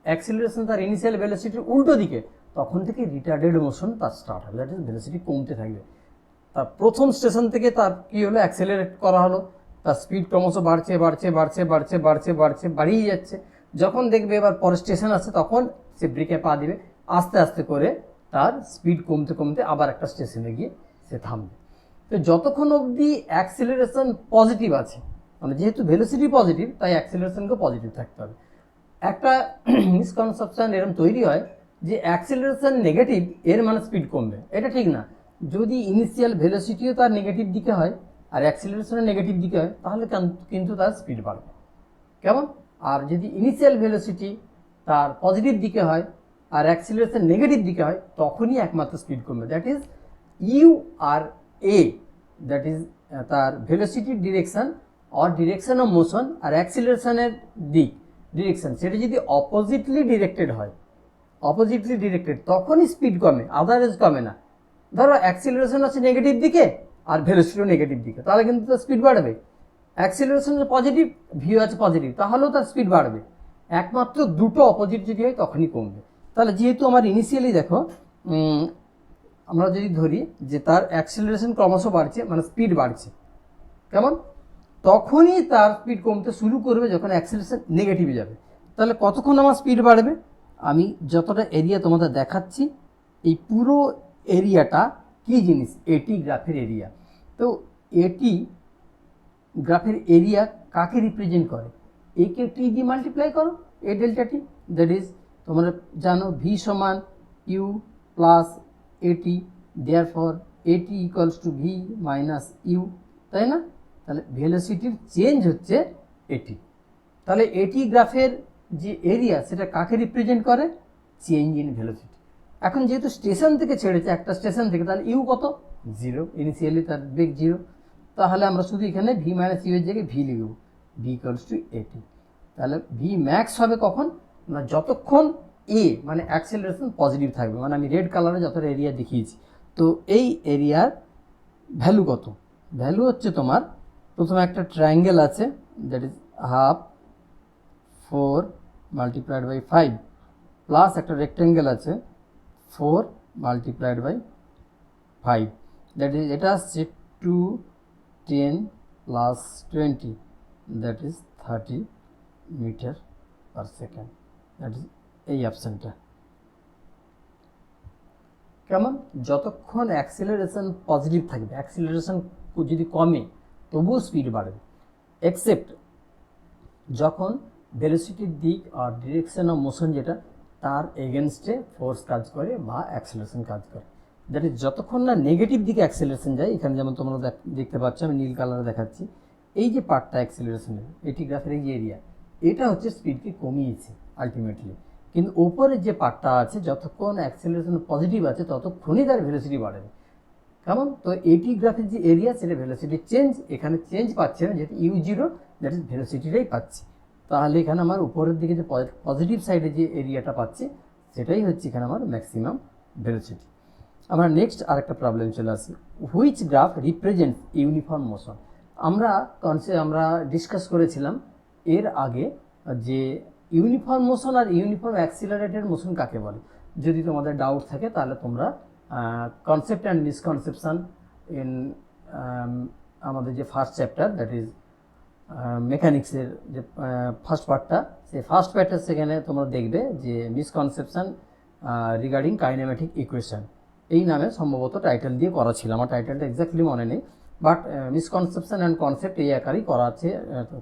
অ্যাক্সিলারেশন তার ইনিশিয়াল ভেলোসিটির উল্টো দিকে, তখন থেকে রিটার্ডেড মোশন তার স্টার্ট হবে, দ্যাট ইজ ভেলোসিটি কমতে থাকবে। তার প্রথম স্টেশন থেকে তার কী হলো, অ্যাক্সেলারেট করা হলো, তার স্পিড ক্রমশ বাড়ছে বাড়ছে বাড়ছে বাড়ছে বাড়ছে বাড়ছে বাড়িয়ে যাচ্ছে। যখন দেখবে এবার পরের স্টেশন আছে, তখন সে ব্রেকে পা দিবে, আস্তে আস্তে করে তার স্পিড কমতে কমতে আবার একটা স্টেশনে গিয়ে সে থামবে। তো যতক্ষণ অবধি অ্যাক্সিলারেশন পজিটিভ আছে, মানে যেহেতু ভেলোসিটি পজিটিভ তাই অ্যাক্সিলারেশনকে পজিটিভ থাকতে হবে। একটা মিসকনসেপশন এরকম তৈরি হয় যে অ্যাক্সিলারেশন নেগেটিভ, এর মানে স্পিড কমবে। এটা ঠিক না। যদি ইনিশিয়াল ভেলোসিটিও তার নেগেটিভ দিকে হয় আর অ্যাক্সিলারেশনও নেগেটিভ দিকে হয়, তাহলে কিন্তু তার স্পিড বাড়বে। কেমন? আর যদি ইনিশিয়াল ভেলোসিটি তার পজিটিভ দিকে হয় আর অ্যাক্সিলারেশন নেগেটিভ দিকে হয়, তখনই একমাত্র স্পিড কমবে। দ্যাট ইজ ইউ আর এ, দ্যাট ইজ তার ভেলোসিটির direction or direction of motion, আর অ্যাক্সিলারেশনের দিক ডিরেকশন, সেটা যদি অপোজিটলি ডিরেক্টেড হয়, অপোজিটলি ডিরেক্টেড, তখনই স্পিড কমে, আদারওয়াইজ কমে না। ধরো অ্যাক্সিলারেশন আছে নেগেটিভ দিকে আর ভেলোসিটিও নেগেটিভ দিকে, তাহলে কিন্তু তার স্পিড বাড়বে। অ্যাক্সিলারেশন পজিটিভ, ভিউ আছে পজিটিভ, তাহলেও তার স্পিড বাড়বে। একমাত্র দুটো অপোজিট যদি হয় তখনই কমবে। তাহলে যেহেতু আমার ইনিশিয়ালি দেখো, আমরা যদি ধরি যে তার অ্যাক্সিলারেশন ক্রমশ বাড়ছে, মানে স্পিড বাড়ছে, কেমন? তখনই তার স্পিড কমতে শুরু করবে যখন অ্যাক্সিলারেশন নেগেটিভে যাবে। তাহলে কতক্ষণ আমার স্পিড বাড়বে? আমি যতটা এরিয়া তোমাদের দেখাচ্ছি এই পুরো এরিয়াটা কী জিনিস, এটি গ্রাফের এরিয়া। তো এটি গ্রাফের এরিয়া কাকে রিপ্রেজেন্ট করে, একে টি দিয়ে মাল্টিপ্লাই করো, A delta T, that is তোমরা জানো ভি সমান U plus AT, therefore AT equals to V minus U, তাই না? তাহলে ভেলোসিটির চেঞ্জ হচ্ছে এটি। তাহলে এটি গ্রাফের যে এরিয়া সেটা কাকে রিপ্রেজেন্ট করে, চেঞ্জ ইন ভেলোসিটি। এখন যেহেতু স্টেশন থেকে ছেড়েছে একটা স্টেশন থেকে, তাহলে ইউ কত, 0, ইনিশিয়ালি তার বেগ 0। তাহলে আমরা শুধু এখানে ভি মাইনাস ইউ এর জায়গায় ভি লিখব, ভি ইকুয়ালস টু এটি। তাহলে ভি ম্যাক্স হবে কখন না, যতক্ষণ এ মানে অ্যাক্সেলারেশন পজিটিভ থাকবে, মানে আমি রেড কালারে যতটা এরিয়া দেখিয়েছি। তো এই এরিয়ার ভ্যালু কত, ভ্যালু হচ্ছে তোমার প্রথমে একটা ট্রায়াঙ্গেল আছে, that is half 4 multiplied by 5 plus একটা রেক্ট্যাঙ্গেল আছে 4 মাল্টিপ্লাইড বাই 5, দ্যাট ইজ এটা আসছে 2 10 plus 20, that is 30 metre per second, that is এই অপশানটা। কেমন, যতক্ষণ অ্যাক্সিলারেশন পজিটিভ থাকবে, অ্যাক্সিলারেশন যদি কমে তবুও স্পিড বাড়বে, এক্সেপ্ট যখন ভেলোসিটির দিক আর ডিরেকশন অফ মোশন যেটা তার এগেনস্টে ফোর্স কাজ করে বা অ্যাক্সিলারেশন কাজ করে, দ্যাট ইজ যতক্ষণ না নেগেটিভ দিকে অ্যাক্সিলারেশন যায়। এখানে যেমন তোমরা দেখতে পাচ্ছ, আমি নীল কালারে দেখাচ্ছি, এই যে পার্টটা অ্যাক্সিলারেশনের, এটি গ্রাফের এই যে এরিয়া, এটা হচ্ছে স্পিডকে কমিয়েছে আলটিমেটলি। কিন্তু ওপরের যে পার্টটা আছে, যতক্ষণ অ্যাক্সিলারেশন পজিটিভ আছে ততক্ষণই তার ভেলোসিটি বাড়বে। কেমন, তো এটি গ্রাফের যে এরিয়া সেটা ভেলোসিটি চেঞ্জ, এখানে চেঞ্জ পাচ্ছে না যেহেতু ইউ 0, দ্যাট ইজ ভেলোসিটিটাই পাচ্ছি। তাহলে এখানে আমার উপরের দিকে যে পজিটিভ সাইডে যে এরিয়াটা পাচ্ছি সেটাই হচ্ছে এখানে আমার ম্যাক্সিমাম ভেলোসিটি। আমরা নেক্সট আরেকটা প্রবলেম চলে আসি, which graph represents uniform motion. আমরা ডিসকাস করেছিলাম এর আগে যে ইউনিফর্ম মোশন আর ইউনিফর্ম অ্যাক্সিলারেটেড মোশন কাকে বলে। যদি তোমাদের ডাউট থাকে তাহলে তোমরা কনসেপ্ট অ্যান্ড মিসকনসেপশন ইন আমাদের যে ফার্স্ট চ্যাপ্টার, দ্যাট ইজ মেকানিক্সের যে ফার্স্ট পার্টটা, সেই ফার্স্ট পার্টের সেখানে তোমরা দেখবে যে মিসকনসেপশন রিগার্ডিং কাইনেমেটিক ইকুয়েশন, এই নামে সম্ভবত টাইটেল দিয়ে করা ছিল, আমার টাইটেলটা এক্স্যাক্টলি মনে নেই, বাট মিসকনসেপশন অ্যান্ড কনসেপ্ট এই আকারই করা আছে,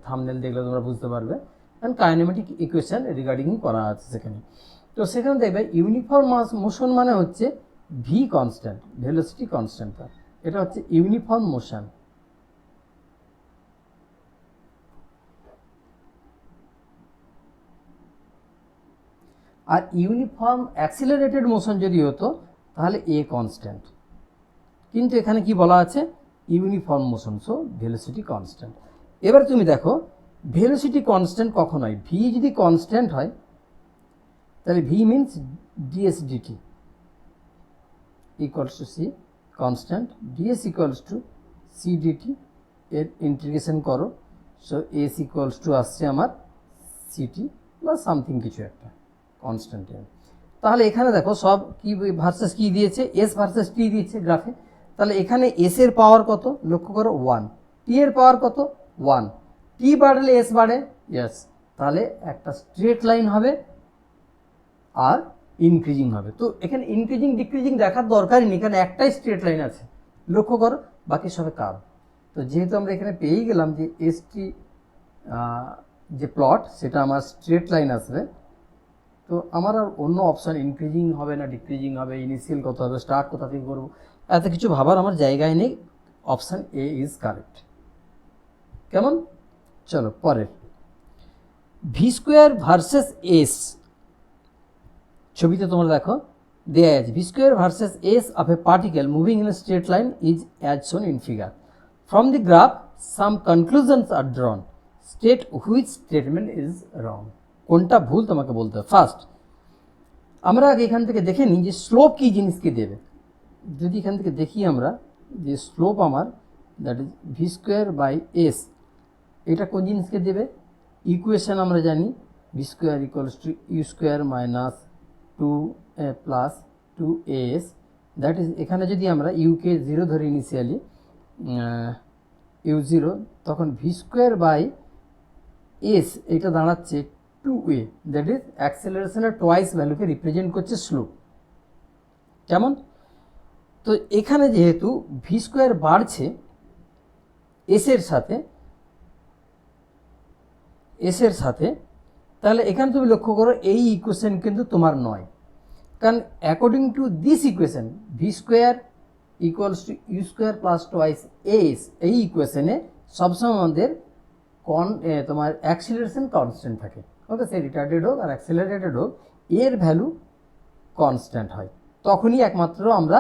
থাম্বনেল দেখলে তোমরা বুঝতে পারবে। অ্যান্ড কাইনেমেটিক ইকুয়েশন রিগার্ডিং করা আছে সেখানে। তো সেখানে দেখবে ইউনিফর্ম মোশন মানে হচ্ছে ভি কনস্ট্যান্ট, ভেলোসিটি কনস্ট্যান্ট, এটা হচ্ছে ইউনিফর্ম মোশন। আর ইউনিফর্ম অ্যাক্সিলারেটেড মোশন যদি হতো তাহলে এ কনস্ট্যান্ট, কিন্তু এখানে কি বলা আছে, uniform motion, so velocity constant. এবার তুমি দেখো ভেলোসিটি কনস্ট্যান্ট কখন হয়, ভি যদি কনস্ট্যান্ট হয় তাহলে V means DS DT equals to C constant, DS equals to C DT, এর ইন্টিগ্রেশন করো, সো এস ইকুয়ালস টু আসছে আমার সিটি বা সামথিং কিছু একটা কনস্ট্যান্ট। তাহলে এখানে দেখো সব কি ভার্সেস কি দিয়েছে, এস ভার্সেস টি দিয়েছে গ্রাফে। তাহলে এখানে এস এর পাওয়ার কত, লক্ষ্য করো 1, টি এর পাওয়ার কত 1, টি বাড়লে এস বাড়ে, ইয়েস, তাহলে একটা স্ট্রেট লাইন হবে আর ইনক্রিজিং হবে। তো এখানে ইনক্রিজিং ডিক্রিজিং দেখার দরকারই নেই, কারণ একটাই স্ট্রেট লাইন আছে, লক্ষ্য করো, বাকি সবে কার্ভ। তো যেহেতু আমরা এখানে পেয়েই গেলাম যে এস টি যে প্লট সেটা আমার স্ট্রেট লাইন আসবে, তো আমার আর অন্য অপশান ইনক্রিজিং হবে না ডিক্রিজিং হবে, ইনিশিয়াল কত হবে, স্টার্ট কোথা থেকে করবো, এত কিছু ভাবার আমার জায়গায় নেই, অপশান এ ইজ কারেক্ট। কেমন, চলো পরের, ভি স্কোয়ার ভার্সেস এস, ছবিতে তোমরা দেখো দেয়া আছে V square versus S of a particle moving in a straight line is as shown in figure. From the graph some conclusions are drawn, state which statement is wrong. কোনটা ভুল তোমাকে বলতে হবে। ফার্স্ট আমরা আগে এখান থেকে দেখে নিই যে স্লোপ কী জিনিসকে দেবে। যদি এখান থেকে দেখি আমরা যে স্লোপ আমার that is V square by S, এটা কোন জিনিসকে দেবে, ইকুয়েশন আমরা জানি V square equals to you square minus 2a plus 2as, that is এখানে যদি আমরা ইউকে 0 ধরি ইনিশিয়ালি ইউ 0, তখন ভি স্কোয়ার বাই এস এটা দাঁড়াচ্ছে টু এ, দ্যাট ইজ অ্যাক্সেলারেশনের টোয়াইস ভ্যালুকে রিপ্রেজেন্ট করছে স্লোপ। কেমন? তো এখানে যেহেতু ভি স্কোয়ার বাড়ছে এসের সাথে, তাহলে এখানে তুমি লক্ষ্য করো এই ইকুয়েশন কিন্তু তোমার নয়, কারণ according to this equation V square equals to you square plus twice S, এই ইকুয়েশনে সবসময় আমাদের তোমার অ্যাক্সিলারেশন কনস্ট্যান্ট থাকে। ওকে, সে রিটার্ডেড হোক আর অ্যাক্সিলারেটেড হোক, এর ভ্যালু কনস্ট্যান্ট হয়, তখনই একমাত্র আমরা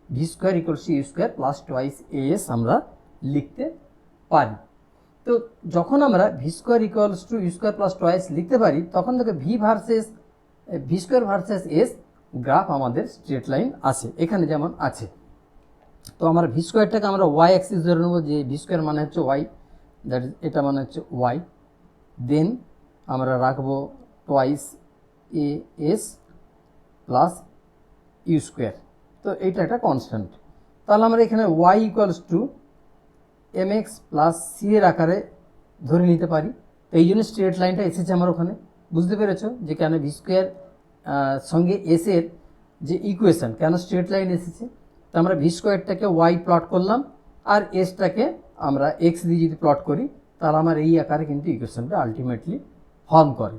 V square equals to you square plus twice S আমরা লিখতে পারি। তো যখন আমরা V square equals to you square plus twice লিখতে পারি, তখন থেকে V square versus S graph আমাদের স্ট্রেট লাইন আছে, এখানে যেমন আছে। তো আমরা ভি স্কোয়ারটাকে আমরা ওয়াই অ্যাক্সিস ধরে নেবো, যে ভি স্কোয়ার মানে হচ্ছে ওয়াই, দ্যাট ইজ এটা মানে হচ্ছে ওয়াই। দেন আমরা রাখবো twice A S plus U square, তো এইটা একটা কনস্ট্যান্ট। তাহলে আমরা এখানে Y equals to M x plus C এর আকারে ধরে নিতে পারি। তো এই জন্য স্ট্রেট লাইনটা এসেছে আমার ওখানে। বুঝতে পেরেছো যে কেন ভি স্কোয়ার সঙ্গে এস এর যে ইকুয়েশন, কেন স্ট্রেট লাইন এসেছে। তো আমরা ভি স্কোয়ারটাকে ওয়াই প্লট করলাম, আর এসটাকে আমরা এক্স দিয়ে যদি প্লট করি, তাহলে আমার এই আকারে কিন্তু ইকুয়েশনটা আলটিমেটলি ফর্ম করে।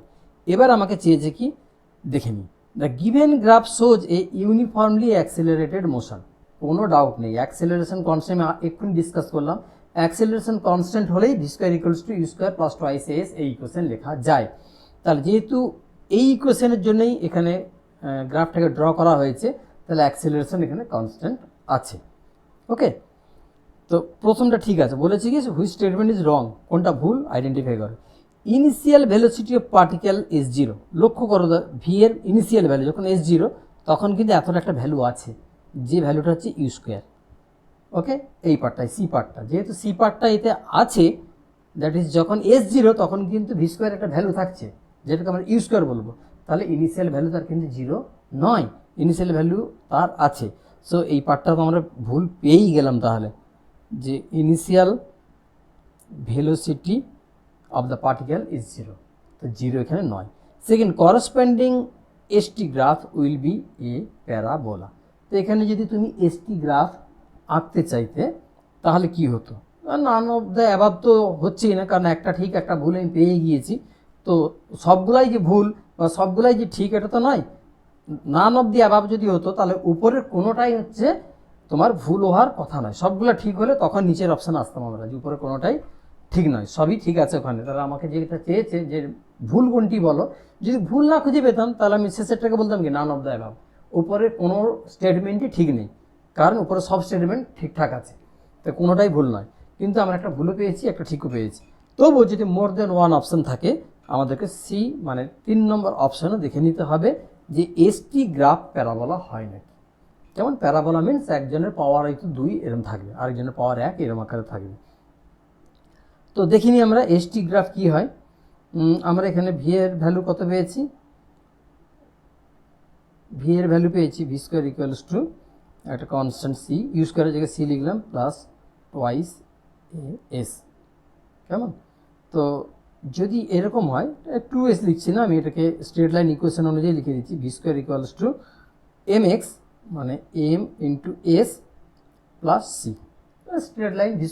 এবার আমাকে চেয়েছে কি দেখে নিই, the given graph shows a uniformly accelerated motion. কোনো ডাউট নেই, অ্যাক্সেলারেশন কনস্ট্যান্ট এক্ষুনি ডিসকাস করলাম, অ্যাক্সেলারেশন কনস্ট্যান্ট হলেই V square equals to you square plus twice S এই ইকুয়েশন লেখা যায়। তাহলে যেহেতু এই ইকুয়েশনের জন্যই এখানে গ্রাফটাকে ড্র করা হয়েছে, তাহলে অ্যাক্সেলারেশন এখানে কনস্ট্যান্ট আছে। ওকে, তো প্রথমটা ঠিক আছে, বলেছি কি হুইচ স্টেটমেন্ট ইজ রং, কোনটা ভুল আইডেন্টিফাই করে। Initial velocity of particle S zero, লক্ষ্য করো ভি এর ইনিশিয়াল ভ্যালু যখন এস জিরো, তখন কিন্তু এতটা একটা ভ্যালু আছে, যে ভ্যালুটা হচ্ছে ইউ স্কোয়ার। ওকে, এই পার্টটাই সি পার্টটা, যেহেতু সি পার্টটা এতে আছে, দ্যাট ইজ যখন এস জিরো তখন কিন্তু ভি স্কোয়ার একটা ভ্যালু থাকছে, যেটাকে আমরা ইউ স্কোয়ার বলবো। তাহলে ইনিশিয়াল ভ্যালু তার কিন্তু জিরো নয়, ইনিশিয়াল ভ্যালু তার আছে। সো এই পার্টটা তো আমরা ভুল পেয়েই গেলাম, তাহলে যে initial velocity of the particle is zero, তো জিরো এখানে নয়। Second, করসপেন্ডিং ST graph will B A parabola. তো এখানে যদি তুমি এসটি গ্রাফ আঁকতে চাইতে তাহলে কি হতো, নান অফ দ্য অ্যাবাভ তো হচ্ছেই না, কারণ একটা ঠিক একটা ভুল আমি পেয়ে গিয়েছি। তো সবগুলাই যে ভুল বা সবগুলাই যে ঠিক এটা তো নয়। নান অফ দি অ্যাবাভ যদি হতো, তাহলে উপরের কোনোটাই হচ্ছে তোমার ভুল হওয়ার কথা নয়, সবগুলো ঠিক হলে তখন নিচের অপশান আসতাম আমরা, যে উপরে কোনোটাই ঠিক নয়, সবই ঠিক আছে ওখানে। তাহলে আমাকে যেটা চেয়েছে যে ভুল কোনটি বলো, যদি ভুল না খুঁজে পেতাম তাহলে আমি শেষেরটাকে বলতাম কি নান অফ দ্য অ্যাবাভ, উপরে কোনো স্টেটমেন্টই ঠিক নেই, কারণ উপরে সব স্টেটমেন্ট ঠিকঠাক আছে, তো কোনোটাই ভুল নয়। কিন্তু আমরা একটা ভুলও পেয়েছি, একটা ঠিকও পেয়েছি। তবুও যদি মোর দেন ওয়ান অপশান থাকে, আমাদেরকে সি মানে 3 নম্বর অপশানও দেখে নিতে হবে যে এসটি গ্রাফ প্যারাবোলা হয় নাকি। যেমন প্যারাবোলা মিনস একজনের পাওয়ার হয়তো 2 এরম থাকবে, আরেকজনের পাওয়ার 1 এরম আকারে থাকবে। তো দেখিনি আমরা এসটি গ্রাফ কি হয়। আমরা এখানে ভি এর ভ্যালু কত পেয়েছি, ভি এর ভ্যালু পেয়েছি ভি স্কোয়ার ইকুয়ালস টু একটা কনস্ট্যান্ট সি, ইউ স্কোয়ারের জায়গায় সি লিখলাম প্লাস টোয়াইস এস। কেমন? তো যদি এরকম হয়, 2s লিখছি না আমি, এটাকে স্ট্রেট লাইন ইকুয়েশন অনুযায়ী লিখে দিচ্ছি, V square equals to M X মানে M into S plus C. Straight line V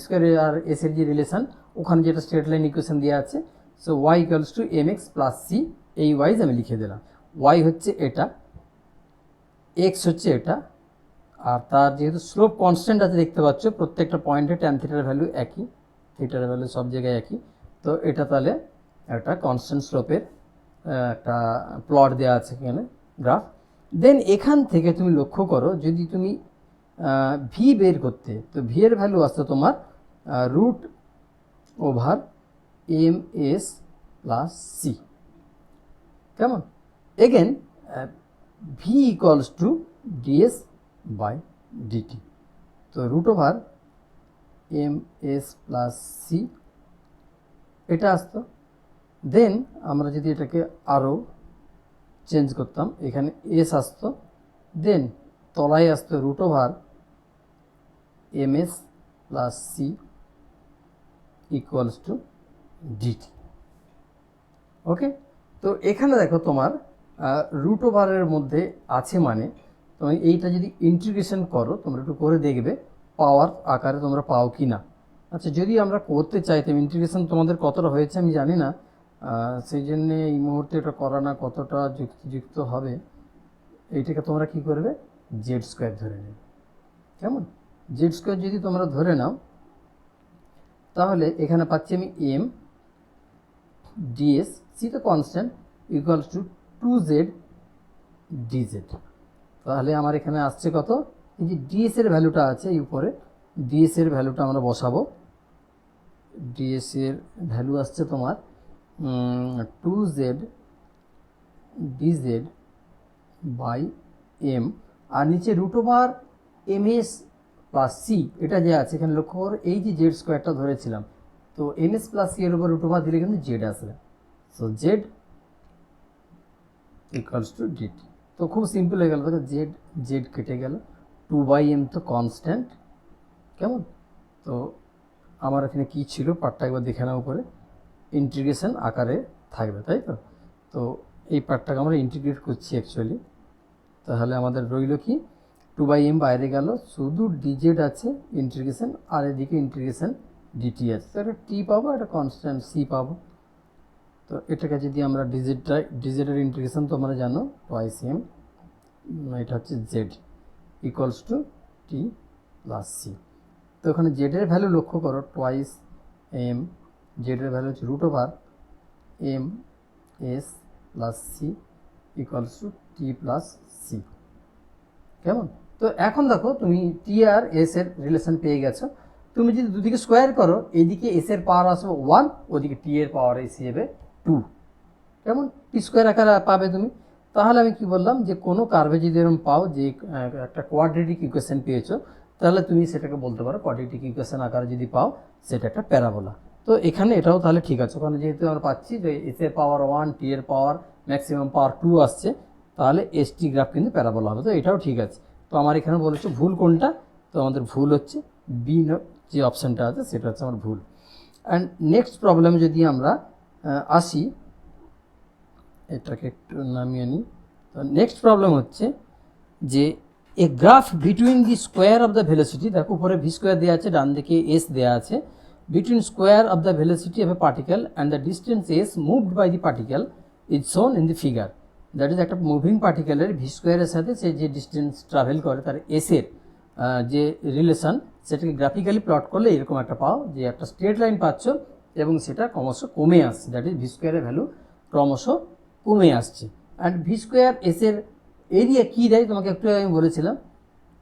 square আর এস এর যে রিলেশন, ওখানে যেটা স্ট্রেট লাইন ইকুয়েশন দেওয়া আছে। So Y equals to M x plus C, এই ওয়াইজ আমি লিখে দিলাম। ওয়াই হচ্ছে এটা, এক্স হচ্ছে এটা, আর তার যেহেতু স্লোপ কনস্ট্যান্ট আছে দেখতে পাচ্ছ, প্রত্যেকটা পয়েন্টে ট্যান থিটার ভ্যালু একই, থিটার ভ্যালু সব জায়গায় একই। তো এটা তাহলে একটা কনস্ট্যান্ট স্লোপের একটা প্লট দেওয়া আছে এখানে গ্রাফ। দেন এখান থেকে তুমি লক্ষ্য করো, যদি তুমি ভি বের করতে, তো ভি এর ভ্যালু আসতো তোমার root over M S plus C. কেমন? Again V equals to dS by dt, তো root over M S plus C এটা আসতো। দেন আমরা যদি এটাকে আরও চেঞ্জ করতাম, এখানে এস আসতো, দেন তলায় আসতো root over M S plus C equals to dt. Okay, তো এখানে দেখো তোমার রুট ওভারের মধ্যে আছে, মানে তুমি এইটা যদি ইন্টিগ্রেশন করো, তোমরা একটু করে দেখবে পাওয়ার আকারে তোমরা পাও কি না। আচ্ছা, যদি আমরা করতে চাইতাম ইন্টিগ্রেশন, তোমাদের কতটা হয়েছে আমি জানি না, সেই জন্যে এই মুহূর্তে এটা করা না কতটা যুক্তিযুক্ত হবে। এইটাকে তোমরা কি করবে, জেড স্কোয়ার ধরে নেবে। কেমন, জেড স্কোয়ার যদি তোমরা ধরে নাও, তাহলে এখানে পাচ্ছি আমি এম ডিএস, সি তো constant, equals to 2z DZ. তাহলে আমার এখানে আসছে কত, এই যে ডিএস এর ভ্যালুটা আছে এই উপরে, ডিএস এর ভ্যালুটা আমরা বসাবো। ডিএস এর ভ্যালু আসছে তোমার 2z ডিজেড বাই এম, আর নিচে root over M S plus C, এটা যে আছে এখানে লক্ষ্য করো, এই যে জেড স্কোয়ারটা ধরেছিলাম, তো এম এস প্লাস সি এর উপর রুট ওভার দিলে কিন্তু জেড আসবে। So Z equals to DT. তো খুব সিম্পল হয়ে গেল, দেখো জেড জেড কেটে গেল, 2/m তো কনস্ট্যান্ট। কেমন, তো আমার এখানে কী ছিল পার্টটা একবার দেখে নাও, উপরে ইন্টিগ্রেশন আকারে থাকবে, তাই তো। তো এই পার্টটাকে আমরা ইন্টিগ্রেট করছি অ্যাকচুয়ালি। তাহলে আমাদের রইল কি, 2/m বাইরে গেল, শুধু ডিজেড আছে ইন্টিগ্রেশন, আর এদিকে ইন্টিগ্রেশন ডিটি আছে। তো একটা টি পাবো, একটা কনস্ট্যান্ট সি পাবো। তো এটাকে যদি আমরা ডিজেডের ইন্টিগ্রেশন তোমরা জানো, টোয়াইস এম, এটা হচ্ছে Z equals to T plus C. তো ওখানে জেডের ভ্যালু লক্ষ্য করো, টোয়াইস এম, জেডের ভ্যালু হচ্ছে root over M S plus C equals to T plus C. কেমন, তো এখন দেখো তুমি টি আর এস এর রিলেশন পেয়ে গেছো। তুমি যদি দুদিকে স্কোয়ার করো, এইদিকে এস এর পাওয়ার আসবে 1, ওদিকে টি এর পাওয়ার এসে যাবে 2। কেমন, টি স্কোয়ার আকারে পাবে তুমি। তাহলে আমি কি বললাম, যে কোনো কার্ভে যদি এরকম পাও যে একটা কোয়াড্রেটিক ইকুয়েশন পেয়েছো, তাহলে তুমি সেটাকে বলতে পারো কোয়াড্রেটিক ইকুয়েশন আকারে যদি পাও, সেটা একটা প্যারাবোলা। তো এখানে এটাও তাহলে ঠিক আছে, কারণ যেহেতু আমরা পাচ্ছি যে এস এর পাওয়ার 1, টি এর পাওয়ার ম্যাক্সিমাম পাওয়ার 2 আসছে, তাহলে এস টি গ্রাফ কিন্তু প্যারাবোলা হবে। তো এটাও ঠিক আছে। তো আমার এখানে বলেছে ভুল কোনটা, তো আমাদের ভুল হচ্ছে বি, যে অপশানটা আছে সেটা হচ্ছে আমার ভুল। অ্যান্ড নেক্সট প্রবলেমে যদি আমরা আসি, এটাকে একটু নামিয়ে নিই। তো নেক্সট প্রবলেম হচ্ছে যে এ graph between the square of the velocity, দেখো উপরে ভি স্কোয়ার দেওয়া আছে, ডান দিকে এস দেওয়া আছে, between square of the velocity of a particle and the distance S moved by the particle is shown in the figure. That is একটা moving পার্টিকেলের V স্কোয়ারের সাথে সে যে ডিস্টেন্স ট্রাভেল করে তার এসের যে রিলেশন, সেটাকে গ্রাফিক্যালি প্লট করলে এরকম একটা পাও, যে একটা স্ট্রেট লাইন পাচ্ছ এবং সেটা ক্রমশ কমে আসছে, দ্যাট ইজ ভি স্কোয়ারের ভ্যালু ক্রমশ কমে আসছে। অ্যান্ড ভি স্কোয়ার এসের এরিয়া কী দেয় তোমাকে একটু আমি বলেছিলাম,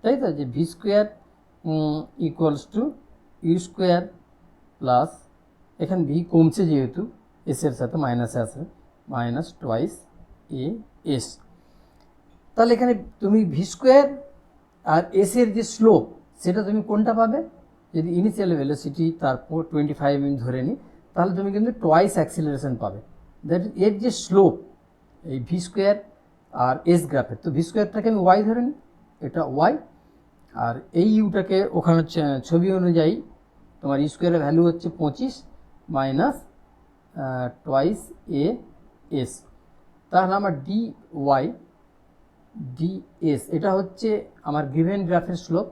তাই তো, যে V square equals to you square plus, এখানে ভি কমছে যেহেতু এসের সাথে মাইনাসে আসে, মাইনাস টোয়াইস এ এস। তাহলে এখানে তুমি ভি স্কোয়ার আর এসের যে স্লোপ, সেটা তুমি কোনটা পাবে, যদি ইনিশিয়াল ভেলোসিটি তারপর 25 mm ধরে নিই, তাহলে তুমি কিন্তু টোয়াইস অ্যাক্সিলারেশন পাবে। দ্যাট এর যে স্লোপ এই ভি স্কোয়ার আর এস গ্রাফের, তো ভি স্কোয়ারটাকে আমি ওয়াই ধরে নিই, এটা ওয়াই, আর এই ইউটাকে ওখানে ছবি অনুযায়ী তোমার ই স্কোয়ারের ভ্যালু হচ্ছে 25 মাইনাস টোয়াইস এ এস। তাহলে আমার ডি ওয়াই ডি এস, এটা হচ্ছে আমার গিভেন গ্রাফের স্লোপ,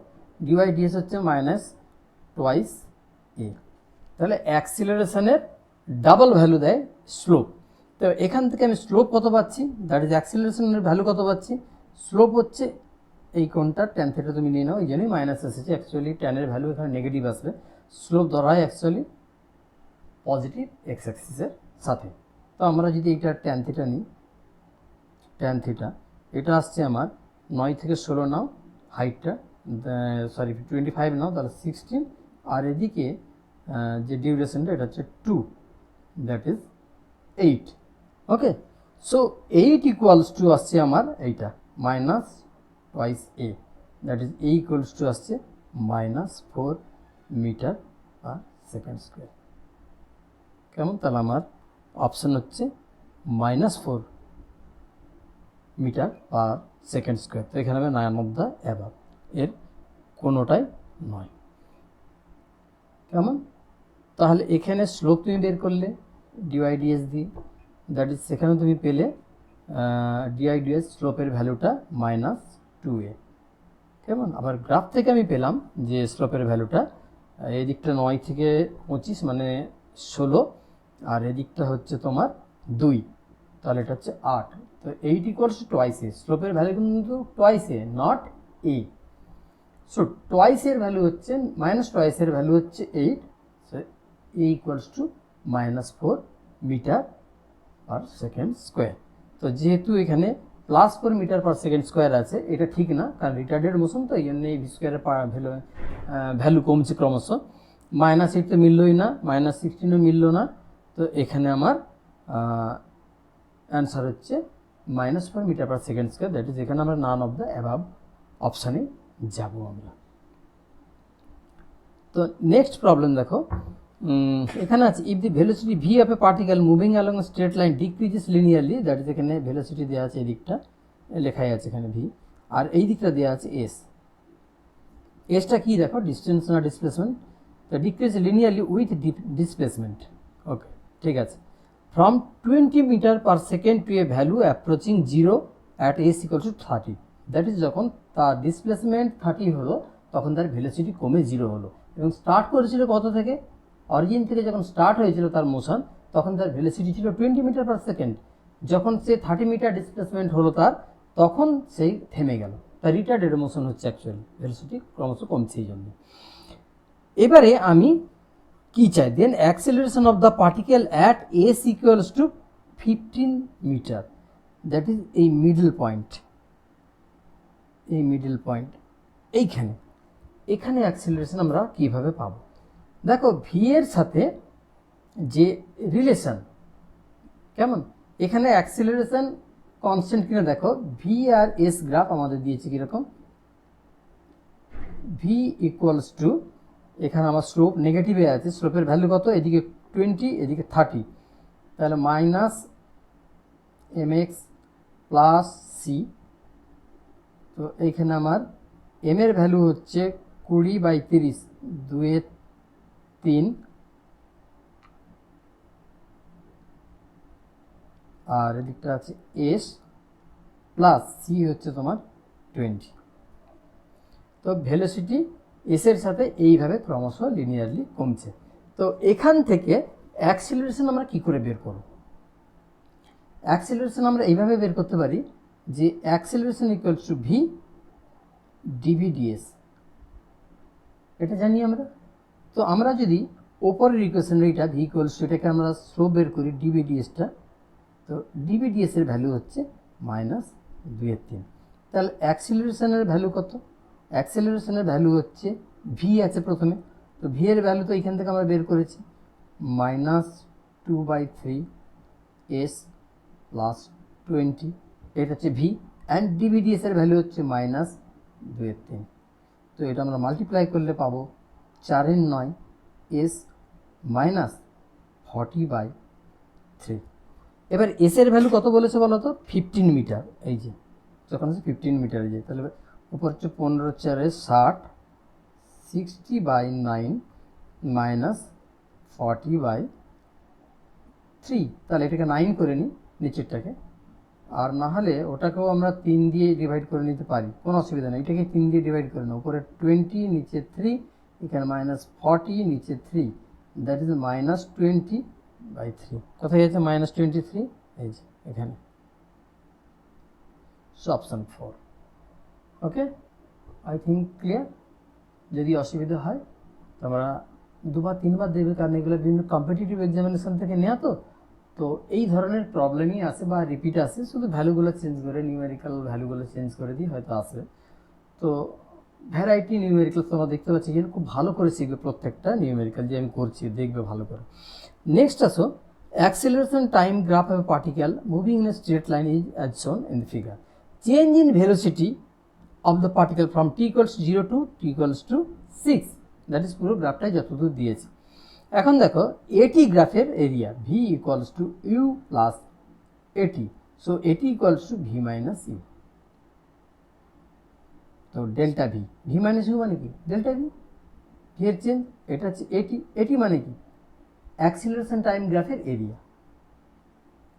ডিওয়াই ডিএস হচ্ছে মাইনাস টোয়াইস এ। তাহলে অ্যাক্সিলারেশনের ডাবল ভ্যালু দেয় স্লোপ। তো এখান থেকে আমি স্লোপ কত পাচ্ছি, দ্যাট ইজ অ্যাক্সিলারেশনের ভ্যালু কত পাচ্ছি, স্লোপ হচ্ছে এই কোনটা ট্যান থিটা তুমি নিয়ে নাও, এই জন্যই মাইনাস এসেছে, অ্যাকচুয়ালি ট্যানের ভ্যালু এখানে নেগেটিভ আসবে। স্লোপ ধরা হয় অ্যাকচুয়ালি পজিটিভ এক্স অ্যাক্সিসের সাথে। তো আমরা যদি এইটা ট্যান থিটা নিই, ট্যান থিটা এটা আসছে আমার 9 থেকে 16 নাও হাইটটা, সরি 25 নাও, তাহলে 16, আর এদিকে যে ডিউরেশনটা এটা হচ্ছে 2, that is 8। Okay, so 8 equals to আসছে আমার এইটা minus twice A, that is A equals to আসছে minus 4 metre per second square. কেমন, তাহলে আমার অপশান হচ্ছে -4 মিটার পার সেকেন্ড স্কোয়ার। তো এখানে হবে 9 অফ দ্য অ্যাবাভ, এর কোনোটাই নয়। কেমন, তাহলে এখানে স্লোপ তুমি বের করলে ডিওয়াই ডিএস দিয়ে, দ্যাট ইজ সেখানে তুমি পেলে ডিআই ডিএস স্লোপের ভ্যালুটা -2a। কেমন? আবার গ্রাফ থেকে আমি পেলাম যে স্লোপের ভ্যালুটা এই দিকটা 9 থেকে 25 মানে 16, আর এদিকটা হচ্ছে তোমার 2, তাহলে এটা হচ্ছে 8। তো 8 ইকুয়ালস টু টোয়াইস এ, স্লোপের ভ্যালু কিন্তু twice A, not A. So twice এর ভ্যালু হচ্ছে টোয়াইস এর ভ্যালু হচ্ছে 8, so A equals to -4 metre per second square. তো যেহেতু এখানে +4 মিটার পার সেকেন্ড স্কোয়ার আছে, এটা ঠিক না, কারণ রিটার্ডেড মোশন, তো এই জন্য এই ভি স্কোয়ারের ভ্যালু কমছে ক্রমশ। -8 তো মিললই না, -16ও মিলল না, তো এখানে আমার অ্যান্সার হচ্ছে -4 metre per second square. That is এখানে আমরা নান অফ দ্য অ্যাবাভ অপশানে যাব আমরা। তো নেক্সট প্রবলেম দেখো, এখানে আছে if the velocity V of a particle moving along A straight line decreases linearly, that is এখানে ভেলোসিটি দেওয়া আছে, এই দিকটা লেখাই আছে এখানে ভি, আর এই দিকটা দেওয়া আছে এস। এসটা কি দেখো, ডিস্টেন্স না ডিসপ্লেসমেন্ট, তো decrease linearly with displacement. Okay, ঠিক আছে। From 20 metre per second to a value approaching 0 at S equal to 30, that is যখন তার ডিসপ্লেসমেন্ট 30 হলো তখন তার ভেলোসিটি কমে 0 হলো, এবং স্টার্ট করেছিল কত থেকে, অরিজিন থেকে যখন স্টার্ট হয়েছিল তার মোশন, তখন তার ভেলোসিটি ছিল 20 মিটার পার সেকেন্ড। যখন সে 30 মিটার ডিসপ্লেসমেন্ট হলো তার, তখন সেই থেমে গেল, তার রিটার্ডেড মোশন হচ্ছে অ্যাকচুয়ালি, ভেলোসিটি ক্রমশ কমছে এই জন্য। এবারে আমি কি চাই, then acceleration of the particle at S equals to 15 metre, that is এই মিডল পয়েন্ট, এই মিডল পয়েন্ট এইখানে, এখানে অ্যাক্সেলারেশন আমরা কিভাবে পাবো? দেখো ভি এর সাথে যে রিলেশন, কেমন, এখানে অ্যাক্সেলারেশন কনস্ট্যান্ট কিনা দেখো, ভি আর এস গ্রাফ আমাদের দিয়েছে কীরকম, ভি ইকুয়ালস টু, এখানে আমার স্লোপ নেগেটিভে আছে, স্লোপের ভ্যালু কত, এদিকে 20 এদিকে 30, তাহলে -mx প্লাস সি। তো এইখানে আমার এম এর ভ্যালু হচ্ছে 20/30, 2/3, আর এদিকটা আছে এস প্লাস সি হচ্ছে তোমার 20। তো ভেলোসিটি এসের সাথে এইভাবে ক্রমশ লিনিয়ারলি কমছে। তো এখান থেকে অ্যাক্সিলারেশন আমরা কি করে বের করব? অ্যাক্সিলারেশন আমরা এইভাবে বের করতে পারি যে acceleration equals to V DV DS, এটা জানি আমরা। তো আমরা যদি ওপরের ইকুয়েশন এইটা ভি ইকুয়ালস টু, এটাকে আমরা স্লোপ বের করি ডিভি ডিএসটা, তো ডিভি ডিএস এর ভ্যালু হচ্ছে -2/3। তাহলে অ্যাক্সিলারেশনের ভ্যালু কত? অ্যাক্সেলারেশনের ভ্যালু হচ্ছে ভি আছে প্রথমে, তো ভি এর ভ্যালু তো এখান থেকে আমরা বের করেছি, -2/3 এস প্লাস 20, এটা হচ্ছে ভি, অ্যান্ড ডিভিডিএস এর ভ্যালু হচ্ছে -2/3। তো এটা আমরা মাল্টিপ্লাই করলে পাবো 4/9 এস -40/3। এবার এস এর ভ্যালু কত বলেছে বলো তো, 15 মিটার, এই যে যখন হচ্ছে 15 মিটারে যায়, তাহলে উপর হচ্ছে 15×4 = 60, 60/9 -40/3, তাহলে এটাকে 9 করে নিই নিচেরটাকে, আর না হলে ওটাকেও আমরা 3 দিয়ে ডিভাইড করে নিতে পারি, কোনো অসুবিধা নেই, এটাকে 3 দিয়ে ডিভাইড করে নাও, উপরে 20 নিচে 3, এখানে -40 নিচে 3, দ্যাট ইজ -20/3। কোথায় আছে -23? এই যে এখানে, so option 4। Okay, I think clear. যদি অসুবিধা হয় তোমরা 2-3বার দেবে, কারণ এগুলো বিভিন্ন কম্পিটিটিভ এক্সামিনেশন থেকে নেওয়া, তো এই ধরনের প্রবলেমই আসে বা রিপিট আসে, শুধু ভ্যালুগুলো চেঞ্জ করে, নিউমেরিক্যাল ভ্যালুগুলো চেঞ্জ করে দিই হয়তো আসে। তো ভ্যারাইটি নিউমেরিক্যাল তোমরা দেখতে পাচ্ছি, যেন খুব ভালো করে শিখবে প্রত্যেকটা নিউমেরিক্যাল যে আমি করছি, দেখবে ভালো করে। নেক্সট আসো, acceleration time graph of a particle moving in a straight line is as shown in the figure. Change in velocity of the particle from t equals to 0 to t equals to 6, that is পুরো গ্রাফটাই যতদূর দিয়েছে। এখন দেখো এটি গ্রাফের area, v equals to u plus at, so at equals to v minus u, তো delta v, v minus u মানে কি, ডেল্টা v, v এর চেঞ্জ, এটা হচ্ছে at, at মানে কি, অ্যাক্সিলারেশন টাইম গ্রাফের area.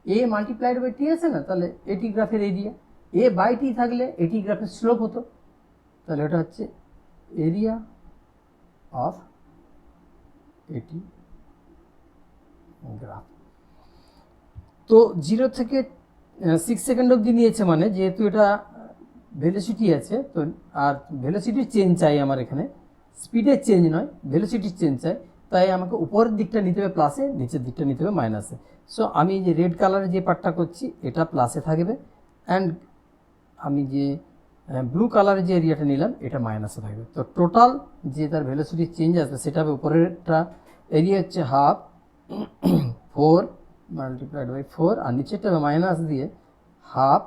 A multiplied by T আছে না, তাহলে এটি গ্রাফের এরিয়া, এ বাই টি থাকলে এটি গ্রাফের স্লোপ হতো, তাহলে এটা হচ্ছে এরিয়া অফ এটি গ্রাফ। তো 0 থেকে 6 সেকেন্ড অবধি নিয়েছে, মানে যেহেতু এটা ভেলোসিটি আছে তো, আর ভেলোসিটির চেঞ্জ চাই আমার এখানে, স্পিডের চেঞ্জ নয়, ভেলোসিটির চেঞ্জ চাই, তাই আমাকে উপরের দিকটা নিতে হবে প্লাসে, নিচের দিকটা নিতে হবে মাইনাসে। সো আমি যে রেড কালারের যে পার্টটা করছি এটা প্লাসে থাকবে, অ্যান্ড আমি যে ব্লু কালারের যে এরিয়াটা নিলাম এটা মাইনাসে থাকবে। তো টোটাল যে তার ভেলোসিটির চেঞ্জ আসবে সেটা হবে, উপরেরটা এরিয়া হচ্ছে হাফ 4 মাল্টিপ্লাইড বাই 4, আর নিচেরটা মাইনাস দিয়ে হাফ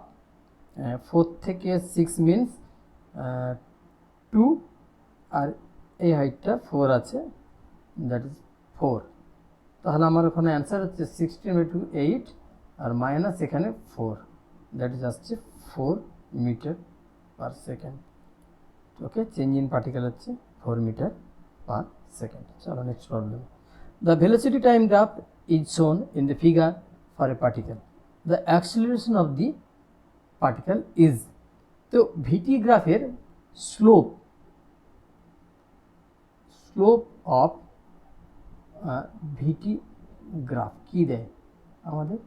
4 থেকে 6 মিনস 2, আর এই হাইটটা 4 আছে, দ্যাট ইজ 4। তাহলে আমার ওখানে অ্যান্সার হচ্ছে 16/2 8, আর মাইনাস এখানে 4, দ্যাট ইজ আসছে 4 metre per second. Okay, change in particle হচ্ছে 4 মিটার পার সেকেন্ড। চলো next problem. The velocity time graph is shown in the figure for a particle. The acceleration of the particle is, তো ভিটি গ্রাফের slope of VT graph কি দেয় আমাদের,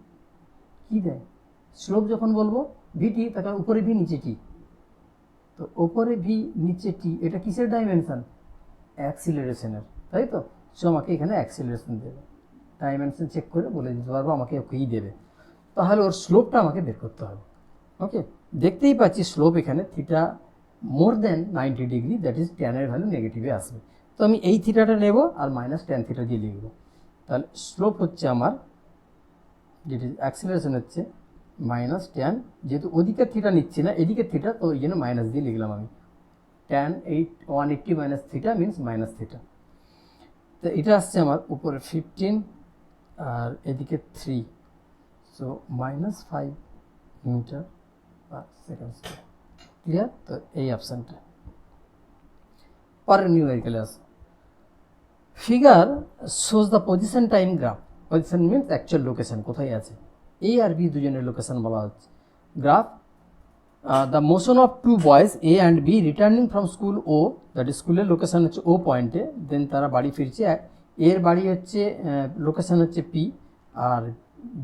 কি দেয়? Slope যখন বলবো ভিটি, তাকে উপরে ভি নিচে টি, তো উপরে ভি নিচে টি এটা কিসের ডাইমেনশন? অ্যাক্সিলারেশনের, তাই তো? সো আমাকে এখানে অ্যাক্সিলারেশন দেবে, ডাইমেনশন চেক করে বলে দিতে পারবো আমাকে ওকেই দেবে, তাহলে ওর স্লোপটা আমাকে বের করতে হবে। ওকে, দেখতেই পাচ্ছি স্লোপ এখানে theta more than 90 degree, that is ট্যানের ভ্যালু নেগেটিভে আসবে, তো আমি এই থিটাটা নেব আর মাইনাস ট্যান থিটা দিয়ে লিখবো, তাহলে স্লোপ হচ্ছে আমার, যেটি অ্যাক্সিলারেশন হচ্ছে মাইনাস ট্যান, যেহেতু ওদিকের থিটা নিচ্ছি না এদিকের থিটা, তো ওই জন্য মাইনাস দিয়ে লিখলাম আমি, tan 180 minus theta means minus theta. তো এটা আসছে আমার উপরে 15 আর এদিকে 3, so minus 5 metre per second. Clear? তো এই অপশানটা পরের নিউমেরিক্যালে আছে। Figure shows the position time graph, position means actual location, কোথায় আছে, এ আর বি দুজনের লোকেশন বলা হচ্ছে। Graph the motion of two boys A and B returning from school ও, দ্যাট ইজ স্কুলের লোকেশন হচ্ছে ও পয়েন্টে, দেন তারা বাড়ি ফিরছে, এর বাড়ি হচ্ছে লোকেশন হচ্ছে পি, আর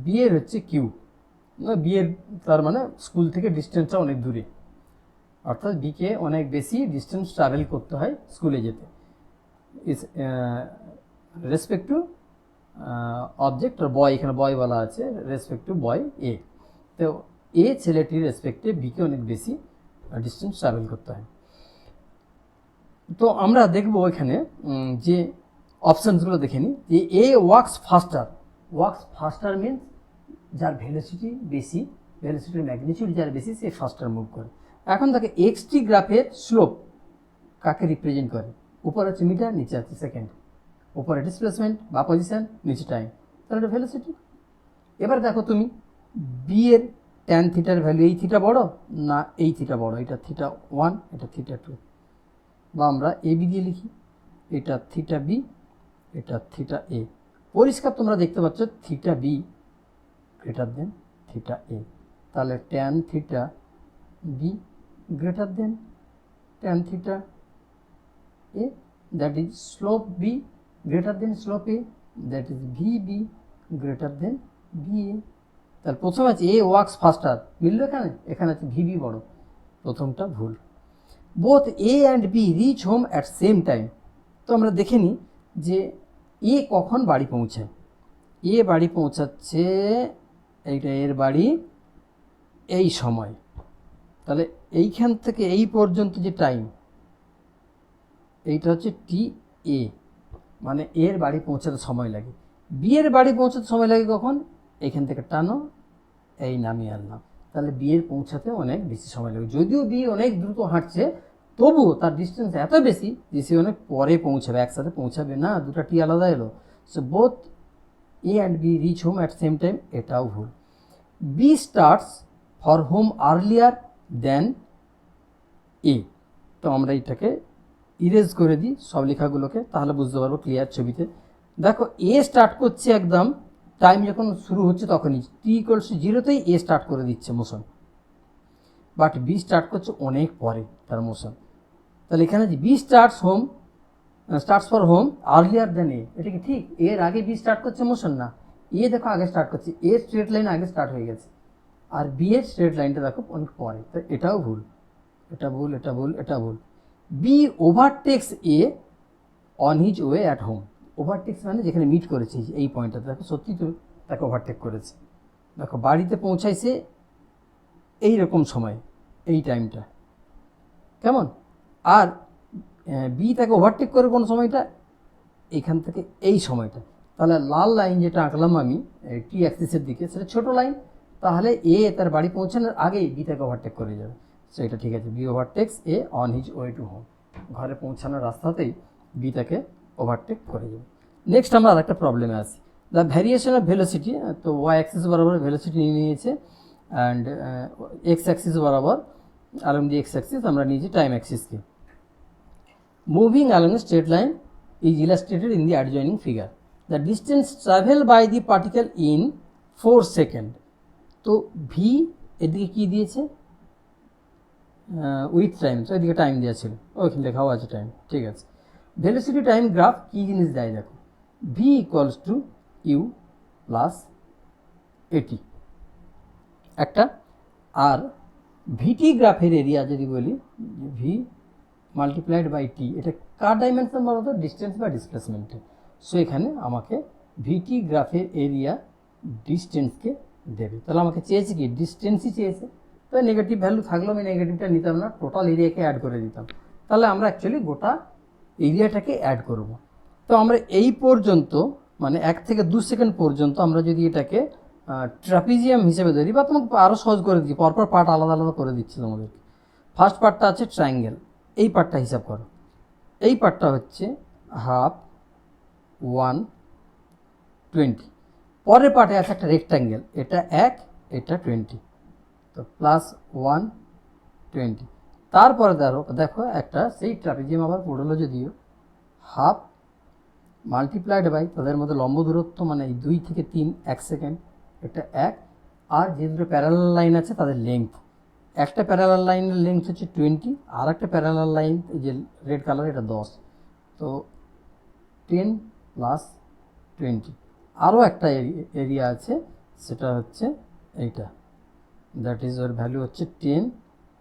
বি এর হচ্ছে কিউ, বি এর তার মানে স্কুল থেকে ডিস্টেন্সটা অনেক দূরে, অর্থাৎ বিকে অনেক বেশি ডিস্টেন্স ট্রাভেল করতে হয় স্কুলে যেতে, ইস রেসপেক্ট টু অবজেক্ট আর বয়, এখানে বয় বলা আছে, রেসপেক্ট টু বয় এ, তো এ ছেলেটির রেসপেক্টে বিকে অনেক বেশি ডিস্টেন্স ট্রাভেল করতে হয়। তো আমরা দেখব এখানে যে অপশানসগুলো দেখে নিই, যে এ ওয়ার্কস ফাস্টার মিনস যার ভেলোসিটি বেশি, ভেলোসিটির ম্যাগনিটিউড যার বেশি সে ফাস্টার মুভ করে। এখন তাকে এক্সটি গ্রাফের স্লোপ কাকে রিপ্রেজেন্ট করে, উপরে হচ্ছে মিটার, নিচে আছে সেকেন্ড, উপরে ডিসপ্লেসমেন্ট বা পজিশন, নিচে টাইম, তাহলে এটা ভেলোসিটি। এবার দেখো তুমি বি এর ট্যান থিটার ভ্যালু এই থিটা বড় না এই থিটা বড়, এটা থিটা 1 এটা থিটা 2, বা আমরা এ বি দিয়ে লিখি, এটা থিটা বি এটা থিটা এ, পরিষ্কার তোমরা দেখতে পাচ্ছ theta B greater than theta A, তাহলে tan theta B greater than tan theta A, that is slope B greater than slope A, that is V B greater than V A. তাহলে প্রথমে আছে এ works ফাস্টার, মিললো এখানে, এখানে আছে V B বড়, প্রথমটা ভুল। Both A and B reach home at same time, তো আমরা দেখে নিই যে এ কখন বাড়ি পৌঁছায়, এ বাড়ি পৌঁছাচ্ছে, এইটা এর বাড়ি এই সময়, তাহলে এইখান থেকে এই পর্যন্ত যে টাইম এইটা হচ্ছে টি এ, মানে এর বাড়ি পৌঁছাতে সময় লাগে। বি এর বাড়ি পৌঁছাতে সময় লাগে কখন, এইখান থেকে টানো এই নামিয়ে আনলাম, তাহলে বি এর পৌঁছাতে অনেক বেশি সময় লাগে, যদিও বি অনেক দ্রুত হাঁটছে তবুও তার ডিস্টেন্স এত বেশি যে সে অনেক পরে পৌঁছাবে, একসাথে পৌঁছাবে না, দুটা টি আলাদা এলো। So both A and B reach home at same time, এটাও ভুল। B starts for home earlier than A, তো আমরা এটাকে ইরেজ করে দিই সব লেখাগুলোকে, তাহলে বুঝতে পারবো ক্লিয়ার ছবিতে। দেখো এ স্টার্ট করছে একদম টাইম যখন শুরু হচ্ছে তখনই টি ইকুয়ালস টু জিরোতেই এ স্টার্ট করে দিচ্ছে মোশন, বাট বি স্টার্ট করছে অনেক পরে তার মোশন। তাহলে এখানে যে B starts for home earlier than A, এটা কি ঠিক? এর আগে বি স্টার্ট করছে মোশন? না, এ দেখো আগে স্টার্ট করছে, এর স্ট্রেট লাইন আগে স্টার্ট হয়ে গেছে, আর বি এর স্ট্রেট লাইনটা দেখো অনেক পরে। তো এটাও ভুল, এটা ভুল, এটা ভুল, এটা ভুল। B overtakes A on his way at home. Overtakes মানে যেখানে মিট করেছে এই পয়েন্টটাতে, দেখো সত্যি তো তাকে ওভারটেক করেছে। দেখো বাড়িতে পৌঁছাইছে এই রকম সময়, এই টাইমটা কেমন, আর বি তাকে ওভারটেক করে কোন সময়টা, এইখান থেকে এই সময়টা। তাহলে লাল লাইন যেটা আঁকলাম আমি টি অ্যাক্সিসের দিকে, সেটা ছোট লাইন, তাহলে এ তার বাড়ি পৌঁছানোর আগেই বি তাকে ওভারটেক করে যাবে। সো এটা ঠিক আছে, B overtakes A on his way to home. ঘরে পৌঁছানোর রাস্তাতেই বি তাকে ওভারটেক করে যাবে। নেক্সট আমরা আরেকটা প্রবলেমে আসি, দ্য ভ্যারিয়েশন অফ ভেলোসিটি। তো ওয়াই অ্যাক্সিস বরাবর ভেলোসিটি নিয়ে নিয়েছে, অ্যান্ড এক্স অ্যাক্সিস বরাবর along the x-axis আমরা নিয়েছি টাইম অ্যাক্সিসকে। Moving along a straight line is illustrated in the adjoining figure. The distance traveled by the particle in 4 seconds. তো V এদিকে কি দিয়েছে, উইথ টাইম, তো এদিকে টাইম দেওয়া ছিল, ওইখানে লেখাও আছে টাইম, ঠিক আছে। ভেলোসিটি টাইম গ্রাফ কী জিনিস দেয় দেখো, v equals to u plus at একটা, আর ভিটি গ্রাফের এরিয়া যদি বলি ভি মাল্টিপ্লাইড বাই টি, এটা কার ডাইমেনশন বলো তো, ডিস্টেন্স বা ডিসপ্লেসমেন্টে। সো এখানে আমাকে ভিটি গ্রাফের এরিয়া ডিস্টেন্সকে দেবে। তাহলে আমাকে চেয়েছে কি, ডিস্টেন্সই চেয়েছে, তো নেগেটিভ ভ্যালু থাকলেও আমি নেগেটিভটা নিতাম না, টোটাল এরিয়াকে অ্যাড করে দিতাম। তাহলে আমরা অ্যাকচুয়ালি গোটা এরিয়াটাকে অ্যাড করব। তো আমরা এই পর্যন্ত মানে 1 থেকে 2 সেকেন্ড পর্যন্ত আমরা যদি এটাকে ট্রাপিজিয়াম হিসেবে ধরি, বা তোমাকে আরও সহজ করে দিই, পরপর পার্ট আলাদা আলাদা করে দিচ্ছি তোমাদেরকে। ফার্স্ট পার্টটা আছে ট্রায়াঙ্গেল, এই পার্টটা হিসাব করো, এই পার্টটা হচ্ছে হাফ 120। পরের পার্টে আছে একটা রেক্ট্যাঙ্গেল, এটা 1, এটা 20, তো প্লাস 120। তারপরে দেখো একটা সেই ট্রাপিজিয়াম আবার পড়লো যদিও, হাফ মাল্টিপ্লাইড বাই তাদের মধ্যে লম্ব দূরত্ব মানে এই 2 থেকে 3 1 সেকেন্ড, এটা 1, আর যে দুটো প্যারালাল লাইন আছে তাদের লেংথ, একটা প্যারালাল লাইনের লেংথ হচ্ছে 20, আর একটা প্যারালাল লাইন এই যে রেড কালার এটা 10, তো 10 প্লাস 20। আরও একটা এরিয়া আছে, সেটা হচ্ছে এইটা, দ্যাট ইজ ওর ভ্যালু হচ্ছে 10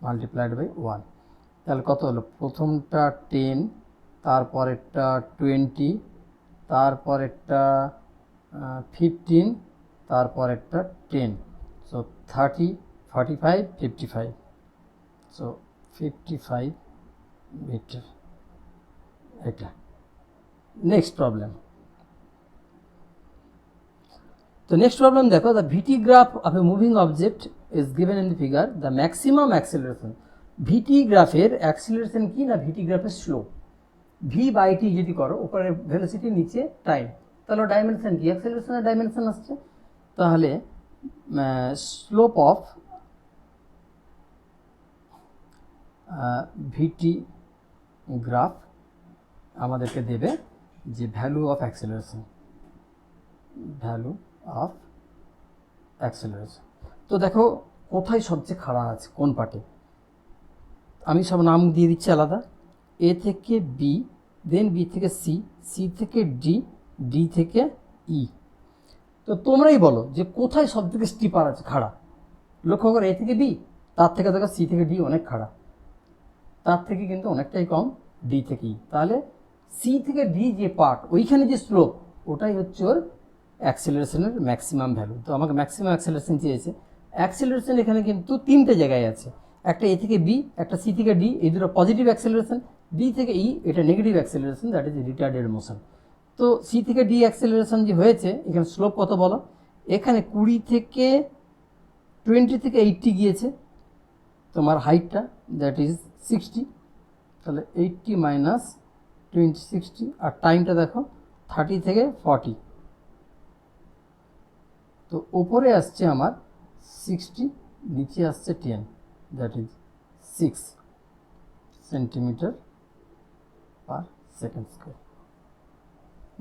মাল্টিপ্লাইড বাই 1। তাহলে কত হলো, প্রথমটা 10, তারপরেরটা 20, তারপরেরটা 15, তারপরেরটা 10, সো 30, 45, 55, সো 55 মিটার। এটা নেক্সট প্রবলেম। তো নেক্সট প্রবলেম দেখো, the VT graph of a moving object is given in the figure, the maximum acceleration. VT গ্রাফের অ্যাক্সিলারেশন কি না, ভিটি গ্রাফের স্লোপ, ভি বাই টি যদি করো, উপরে ভেলোসিটি নিচে টাইম, তাহলে ডাইমেনশন কি, অ্যাক্সিলারেশনের ডাইমেনশন আসছে। তাহলে স্লোপ অফ ভিটি গ্রাফ আমাদেরকে দেবে যে value of acceleration, value of acceleration. তো দেখো কোথায় সবচেয়ে খাড়া আছে, কোন পার্টে, আমি সব নাম দিয়ে দিচ্ছি আলাদা, এ থেকে বি, দেন বি থেকে সি, সি থেকে ডি, ডি থেকে ই। তো তোমরাই বলো যে কোথায় সব থেকে স্টিপার আছে, খাড়া। লক্ষ্য করো, এ থেকে বি, তার থেকে দেখো সি থেকে ডি অনেক খাড়া, তার থেকে কিন্তু অনেকটাই কম ডি থেকে ই। তাহলে সি থেকে ডি যে পার্ট, ওইখানে যে স্লোপ, ওটাই হচ্ছে ওর অ্যাক্সিলারেশনের ম্যাক্সিমাম ভ্যালু। তো আমাকে ম্যাক্সিমাম অ্যাক্সিলারেশন চেয়েছে। অ্যাক্সিলারেশন এখানে কিন্তু 3টে জায়গায় আছে, একটা এ থেকে বি, একটা সি থেকে ডি, এই দুটো পজিটিভ অ্যাক্সিলারেশন, ডি থেকে ই এটা negative acceleration, that is retarded motion. তো সি থেকে ডি অ্যাক্সিলারেশন যে হয়েছে, এখানে স্লোপ কত বলো, এখানে 20 থেকে 20 থেকে 80 গিয়েছে তোমার হাইটটা, দ্যাট ইজ 60, তাহলে 80 মাইনাস 20 60, আর টাইমটা দেখো 30 থেকে 40, তো ওপরে আসছে আমার 60, নিচে আসছে 10, that is 6 centimetre per second square.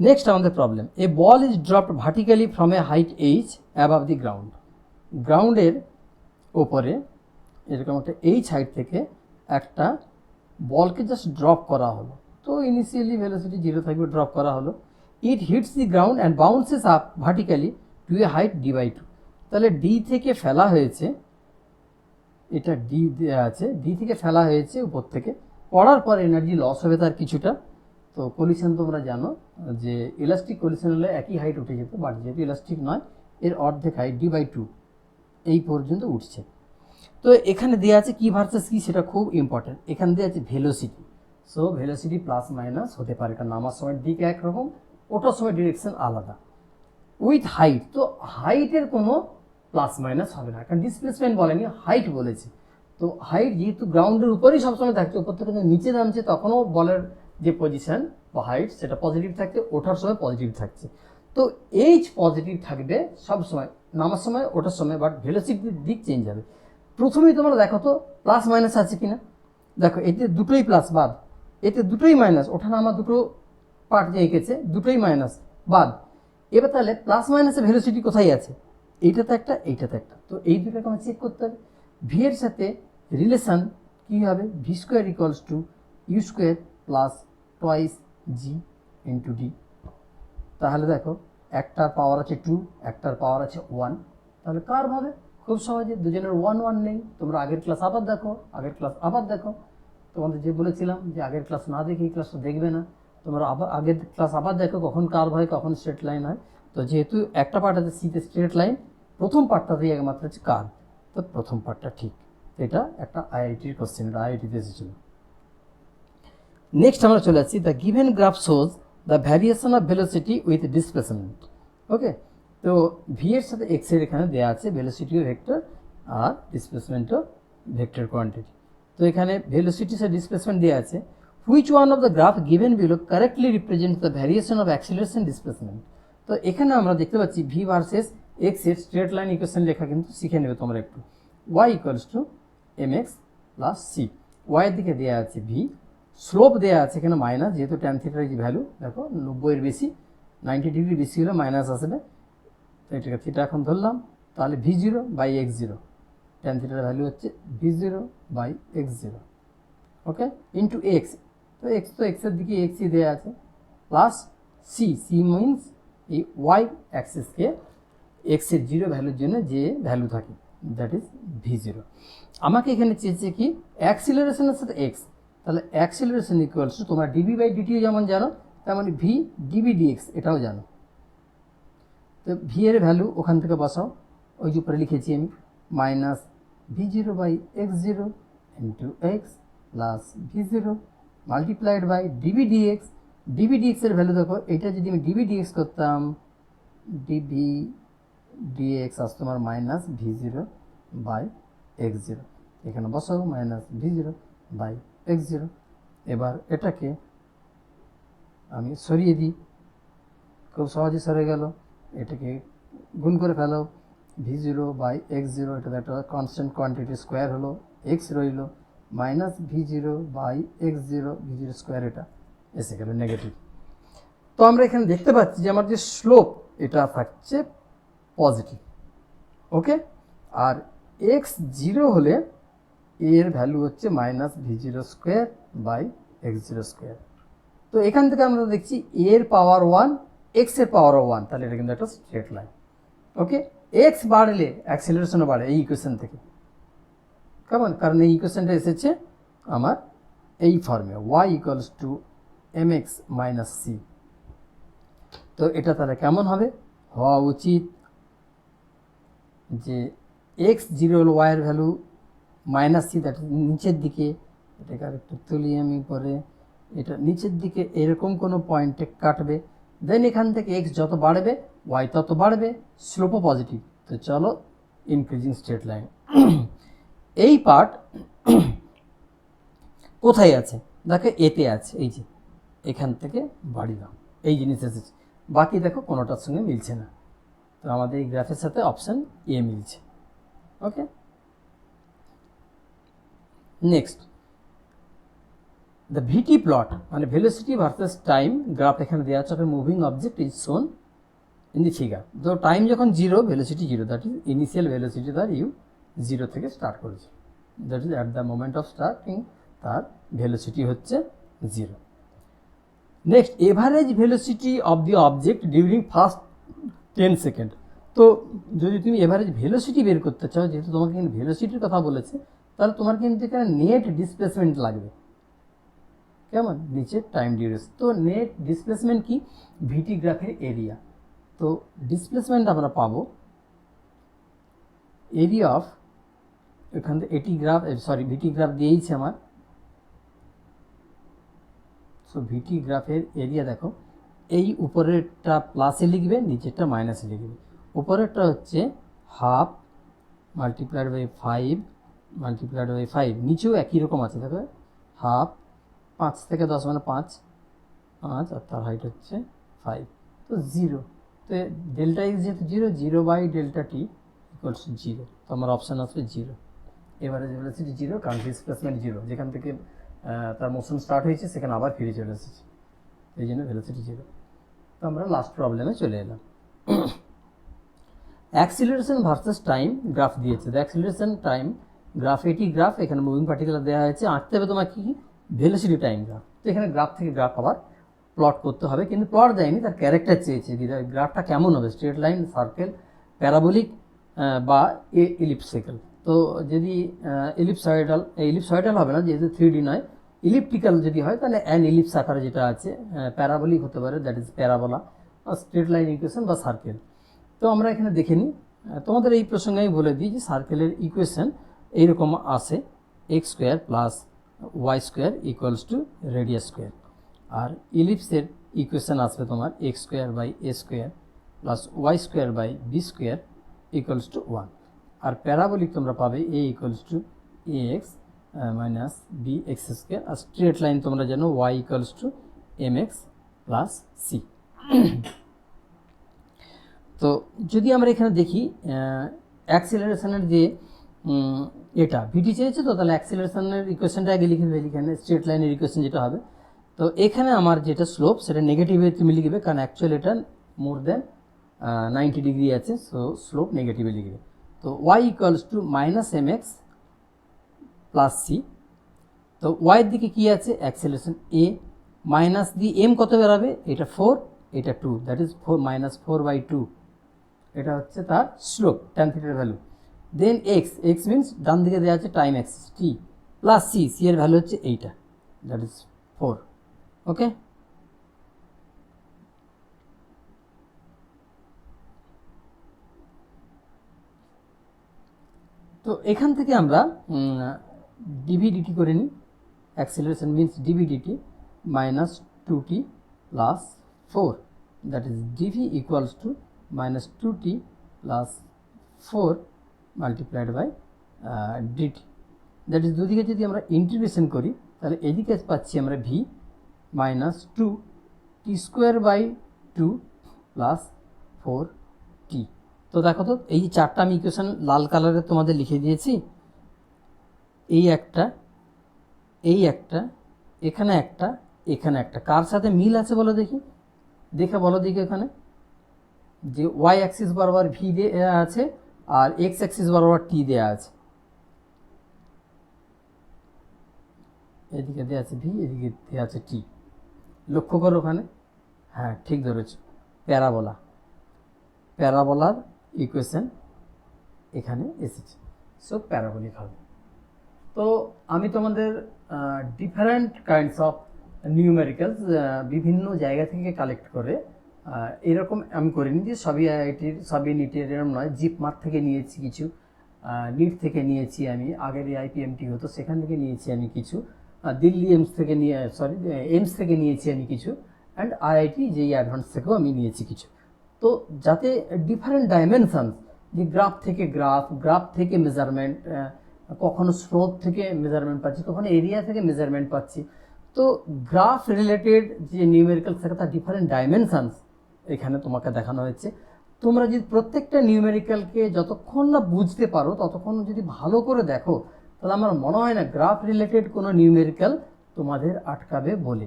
Next আমাদের problem, a ball is dropped vertically from a height H above the ground. গ্রাউন্ডের ওপরে এরকম একটা এইচ হাইট থেকে একটা বলকে জাস্ট ড্রপ করা হলো। তো ইনিশিয়ালি ভেলোসিটি 0 থাকবে, ড্রপ করা হলো। It hits the ground and bounces up vertically to a height d/2। তাহলে ডি থেকে ফেলা হয়েছে, এটা ডি দেওয়া আছে, ডি থেকে ফেলা হয়েছে উপর থেকে, পড়ার পর এনার্জি লস হবে তার কিছুটা। তো কলিশন তোমরা জানো যে ইলাস্টিক কলিশন হলে একই হাইট উঠে যেত, বাট যেহেতু ইলাস্টিক নয় এর অর্ধেক হাইট d/2 এই পর্যন্ত উঠছে। তো এখানে দেওয়া আছে কি ভার্সেস কি, সেটা খুব ইম্পর্টেন্ট। এখানে দেওয়া আছে velocity. So velocity plus minus হতে পারে, কারণ নামার সময় দিক একরকম, ওঠার সময় ডিরেকশন আলাদা। উইথ হাইট, তো হাইটের কোনো প্লাস মাইনাস হবে না, কারণ ডিসপ্লেসমেন্ট বলেনি, হাইট বলেছে। তো হাইট যেহেতু গ্রাউন্ডের উপরেই সবসময় থাকছে, উপর থেকে নিচে নামছে তখনও বলের যে পজিশন বা হাইট সেটা পজিটিভ থাকছে, ওঠার সময় পজিটিভ থাকছে। তো এইচ পজিটিভ থাকবে সবসময়, নামার সময় ওঠার সময়, বাট ভেলোসিটির দিক চেঞ্জ হবে। প্রথমেই তোমরা দেখো তো প্লাস মাইনাস আছে কিনা, দেখো এতে দুটোই প্লাস বাদ, এতে দুটোই মাইনাস, ওঠা নামা দুটো পার্ট যে এঁকেছে দুটোই মাইনাস বাদ। এবার তাহলে প্লাস মাইনাসের ভেলোসিটি কোথায় আছে, এইটাতে একটা এইটাতে একটা। তো এই দুটোকে আমার চেক করতে হবে। ভি এর সাথে রিলেশন কী হবে, v square equals to you square plus twice g into d. তাহলে দেখো একটার পাওয়ার আছে 2, একটার পাওয়ার আছে 1, তাহলে কার ভাবে খুব সহজে দুজনের 1 1 নেই। তোমরা আগের ক্লাস আবার দেখো, আগের ক্লাস আবার দেখো, তোমাদের যে বলেছিলাম যে আগের ক্লাস না দেখে এই ক্লাসটা দেখবে না, তোমরা আবার আগের ক্লাস আবার দেখো, কখন কার্ভ হয় কখন স্ট্রেট লাইন হয়। তো যেহেতু একটা পার্ট আছে সিতে স্ট্রেট লাইন, প্রথম পার্টটাতেই একমাত্র হচ্ছে কার্ভ, তো প্রথম পার্টটা ঠিক। এটা একটা আইআইটির কোশ্চেন, এটা আইআইটিতে এসেছিল। নেক্সট আমরা চলে যাচ্ছি, the given graph shows the variation of velocity with displacement. Okay, তো ভি এর সাথে এক্স এর এখানে দেওয়া আছে ভেলোসিটিও ভেক্টর আর ডিসপ্লেসমেন্টও ভেক্টর কোয়ান্টিটি। তো এখানে ভেলোসিটি সাথে ডিসপ্লেসমেন্ট দেওয়া আছে। Which one of the graph given below correctly represent the variation of acceleration displacement. তো এখানে আমরা দেখতে পাচ্ছি ভি ভার্সেস এক্স এর স্ট্রেট লাইন ইকুয়েশন লেখা কিন্তু শিখে নেবে তোমরা একটু। Y equals to M x plus c, ওয়াইয়ের দিকে দেওয়া আছে ভি, স্লোপ দেওয়া আছে এখানে মাইনাস, যেহেতু ট্যান থিটার যে ভ্যালু দেখো 90 এর বেশি, 90 ডিগ্রি বেশি হলে মাইনাস আসবে। তো এটাকে থিটা এখন ধরলাম, তাহলে v zero by x zero, tan থিটার ভ্যালু হচ্ছে v zero by x zero, okay, into x. তো এক্স তো এক্সের দিকে এক্সই দেওয়া আছে, প্লাস সি, সি মিনস এই ওয়াই অ্যাক্সিসকে এক্সের জিরো ভ্যালুর জন্য যে ভ্যালু থাকে, দ্যাট ইজ ভি জিরো। আমাকে এখানে চেয়েছে কি অ্যাক্সিলারেশনের সাথে এক্স, তাহলে অ্যাক্সিলারেশন ইকুয়ালস টু তোমরা ডিবি বাই ডিটিও যেমন জানো তেমন ভি ডিবি ডিএক্স এটাও জানো। তো ভি এর ভ্যালু ওখান থেকে বসাও, ওই যে উপরে লিখেছি আমি, minus V zero by x zero into x plus v zero multiplied by db dx. Db dx এর ভ্যালু দেখো, এটা যদি আমি ডিবি ডিএক্স করতাম, ডিবি ডিএক্স আসতো তোমার minus V zero by x zero, এখানে বসাও minus V zero by x zero. এবার এটাকে আমি সরিয়ে দিই, খুব সহজে সরে গেল। এটাকে গুণ করে ফেলো, V zero by x zero, এটা একটা কনস্ট্যান্ট কোয়ান্টিটি স্কোয়ার হলো, এক্স রইল minus V zero by x zero, V zero square এটা এসে গেল নেগেটিভ। তো আমরা এখানে দেখতে পাচ্ছি যে আমার যে স্লোপ এটা থাকছে পজিটিভ, ওকে, আর এক্স জিরো হলে এর ভ্যালু হচ্ছে minus V zero square by x zero square. তো এখান থেকে আমরা দেখছি এর পাওয়ার 1 এক্স এর পাওয়ার 1, তাহলে এটা কিন্তু একটা স্ট্রেট লাইন, ওকে। এক্স বাড়লে অ্যাক্সিলারেশনও বাড়ে এই ইকুয়েশন থেকে, কেমন, কারণ এই ইকুয়েশনটা এসেছে আমার এই ফর্মে, y equals to M x minus c. তো এটা তাহলে কেমন হবে, হওয়া উচিত যে এক্স জিরো হল ওয়াইয়ের ভ্যালু মাইনাস সি, দ্যাট নিচের দিকে, এটাকে আরেকটু তুলি আমি পরে, এটা নিচের দিকে এরকম কোনো পয়েন্টে কাটবে, দেন এখান থেকে এক্স যত বাড়বে ওয়াই তত বাড়বে, স্লোপও পজিটিভ। তো চলো ইনক্রিজিং স্ট্রেট লাইন। এই পার্ট কোথায় আছে দেখো, এতে আছে, এই যে এখান থেকে বাড়িলাম, এই জিনিস এসেছে, বাকি দেখো কোনোটার সঙ্গে মিলছে না। তো আমাদের এই গ্রাফের সাথে অপশান এ মিলছে, ওকে। নেক্সট, দ্য ভিটি প্লট মানে ভেলোসিটি ভার্সেস টাইম গ্রাফ এখানে দেওয়া আছে, moving object is shown in the figure. তো টাইম যখন zero, velocity zero, that is initial velocity তার ইউ জিরো থেকে স্টার্ট করেছে, that is at the moment of starting তার ভেলোসিটি হচ্ছে zero. Next, average velocity of the object during first 10 second. তো যদি তুমি এভারেজ ভেলোসিটি বের করতে চাও, যেহেতু তোমাকে কিন্তু ভেলোসিটির কথা বলেছে, তাহলে তোমার কিন্তু এখানে নেট ডিসপ্লেসমেন্ট লাগবে, কেমন, নিচে টাইম ডিউরেশন। তো নেট ডিসপ্লেসমেন্ট কি, ভিটি গ্রাফের এরিয়া। তো ডিসপ্লেসমেন্ট আমরা পাবো এরিয়া অফ, এখান থেকে এটি গ্রাফ, সরি ভিটি গ্রাফ দিয়েইছে আমার। সো ভিটি গ্রাফের এরিয়া দেখো, এই উপরেরটা প্লাসে লিখবে, নিচেরটা মাইনাসে লিখবে। উপরেরটা হচ্ছে half multiplied by 5 multiplied by 5, নিচেও একই রকম আছে, দেখো হাফ 5 থেকে 10 মানে 5, আর তার হাইট হচ্ছে 5, তো জিরো। তো ডেল্টা ইজ যেহেতু zero, zero by delta t equals to zero, তো আমার অপশান আসবে জিরো। এভারেজ ভেলোসিটি জিরো, কারণ ডিসপ্লেসমেন্ট জিরো, যেখান থেকে তার মোশন স্টার্ট হয়েছে সেখানে আবার ফিরে চলে এসেছে, এই জন্য ভেলোসিটি জিরো। তো আমরা লাস্ট প্রবলেমে চলে এলাম। অ্যাক্সিলারেশন ভার্সেস টাইম গ্রাফ দিয়েছে, অ্যাক্সিলারেশন টাইম গ্রাফ, এটি গ্রাফ, এখানে মুভিং পার্টিকুলার দেওয়া হয়েছে, আঁকতে হবে তোমার কি ভেলোসিটি টাইম গ্রাফ। তো এখানে গ্রাফ থেকে গ্রাফ আবার প্লট করতে হবে, কিন্তু প্লট দেয়নি, তার ক্যারেক্টার চেয়েছে, গ্রাফটা কেমন হবে, স্ট্রেট লাইন, সার্কেল, প্যারাবোলিক বা ইলিপসিক্যাল। তো যদি ইলিপসয়েডাল হবে না, যেহেতু 3D নয়, ইলিপ্টিক্যাল যদি হয় তাহলে অ্যান ইলিপস আকারে যেটা আছে, প্যারাবোলিক হতে পারে, that is parabola, straight line equation বা সার্কেল। তো আমরা এখানে দেখে নিই, তোমাদের এই প্রসঙ্গে আমি বলে দিই যে সার্কেলের ইকুয়েশন এইরকম আসে, X square plus Y square equals to radius square. আর ইলিপসের ইকুয়েশন আসবে তোমার X square by A square plus Y square by B square equals to 1। আর প্যারাবোলিক তোমরা পাবে A equals to A X minus B X square. আর straight line তোমরা জানো Y equals to M x plus C. তো যদি আমরা এখানে দেখি অ্যাক্সিলারেশনের যে এটা ভিটি চেয়েছে, তো তাহলে অ্যাক্সিলারেশনের ইকুয়েশনটা আগে লিখে দেবে, এখানে স্ট্রেট লাইনের ইকুয়েশন যেটা হবে। তো এখানে আমার যেটা স্লোপ সেটা নেগেটিভে তুমি লিখবে, কারণ অ্যাকচুয়ালি এটা মোর দেন 90 ডিগ্রি আছে, সো স্লোপ নেগেটিভে লিখবে। তো y equals to minus m x plus C. তো ওয়াইয়ের দিকে কী আছে, acceleration a, minus the m কত বেরাবে, এটা 4, এটা 2, দ্যাট ইজ 4 মাইনাস 4/2, এটা হচ্ছে তার স্লোপ, ট্যান থিটার ভ্যালু। দেন এক্স, এক্স মিনস ডান দিকে দেওয়া আছে টাইম এক্সিস টি, প্লাস সি, সি এর ভ্যালু হচ্ছে এইটা, দ্যাট ইজ 4। ওকে, তো এখান থেকে আমরা ডিভিডিটি করে নিই, acceleration means DVDT minus 2t plus 4, that is DV equals to minus 2t plus 4 multiplied by DT, that is দুদিকে যদি আমরা ইন্টিগ্রেশন করি তাহলে এদিকে পাচ্ছি আমরা V minus 2t square by 2 plus 4t। তো দেখো তো এই চারটা আমি ইকুয়েশন লাল কালারে তোমাদের লিখে দিয়েছি, এই একটা, এই একটা, এখানে একটা, এখানে একটা, কার সাথে মিল আছে বলো দেখি, দেখে বলো দেখি এখানে যে ওয়াই অ্যাক্সিস বরাবর ভি দেওয়া আছে আর এক্স অ্যাক্সিস বরাবর টি দেওয়া আছে, এদিকে দেওয়া আছে ভি, এদিকে দেওয়া আছে টি, লক্ষ্য করো ওখানে, হ্যাঁ ঠিক ধরেছ, প্যারাবোলা, প্যারাবোলার ইকুয়েশন এখানে এসেছে, সো প্যারাবোলিক হবে। তো আমি তোমাদের ডিফারেন্ট কাইন্ডস অফ নিউমেরিক্যালস বিভিন্ন জায়গা থেকে কালেক্ট করে এরকম আমি করিনি যে সবই আইআইটির সবই নিটের এরকম নয়, জিপমার্ক থেকে নিয়েছি কিছু, নিট থেকে নিয়েছি আমি, আগের আইপিএমটি হতো সেখান থেকে নিয়েছি আমি কিছু, দিল্লি এমস থেকে এমস থেকে নিয়েছি আমি কিছু, অ্যান্ড আইআইটি যেই অ্যাডভান্স থেকেও আমি নিয়েছি কিছু। তো যাতে ডিফারেন্ট ডাইমেনশনস, যে গ্রাফ থেকে গ্রাফ থেকে মেজারমেন্ট, কখনো স্রোত থেকে মেজারমেন্ট পাচ্ছি, কখনো এরিয়া থেকে মেজারমেন্ট পাচ্ছি, তো গ্রাফ রিলেটেড যে নিউমেরিক্যাল থাকে তার ডিফারেন্ট ডাইমেনশনস এখানে তোমাকে দেখানো হয়েছে। তোমরা যদি প্রত্যেকটা নিউমেরিক্যালকে যতক্ষণ না বুঝতে পারো ততক্ষণ যদি ভালো করে দেখো, তাহলে আমার মনে হয় না গ্রাফ রিলেটেড কোনো নিউমেরিক্যাল তোমাদের আটকাবে বলে।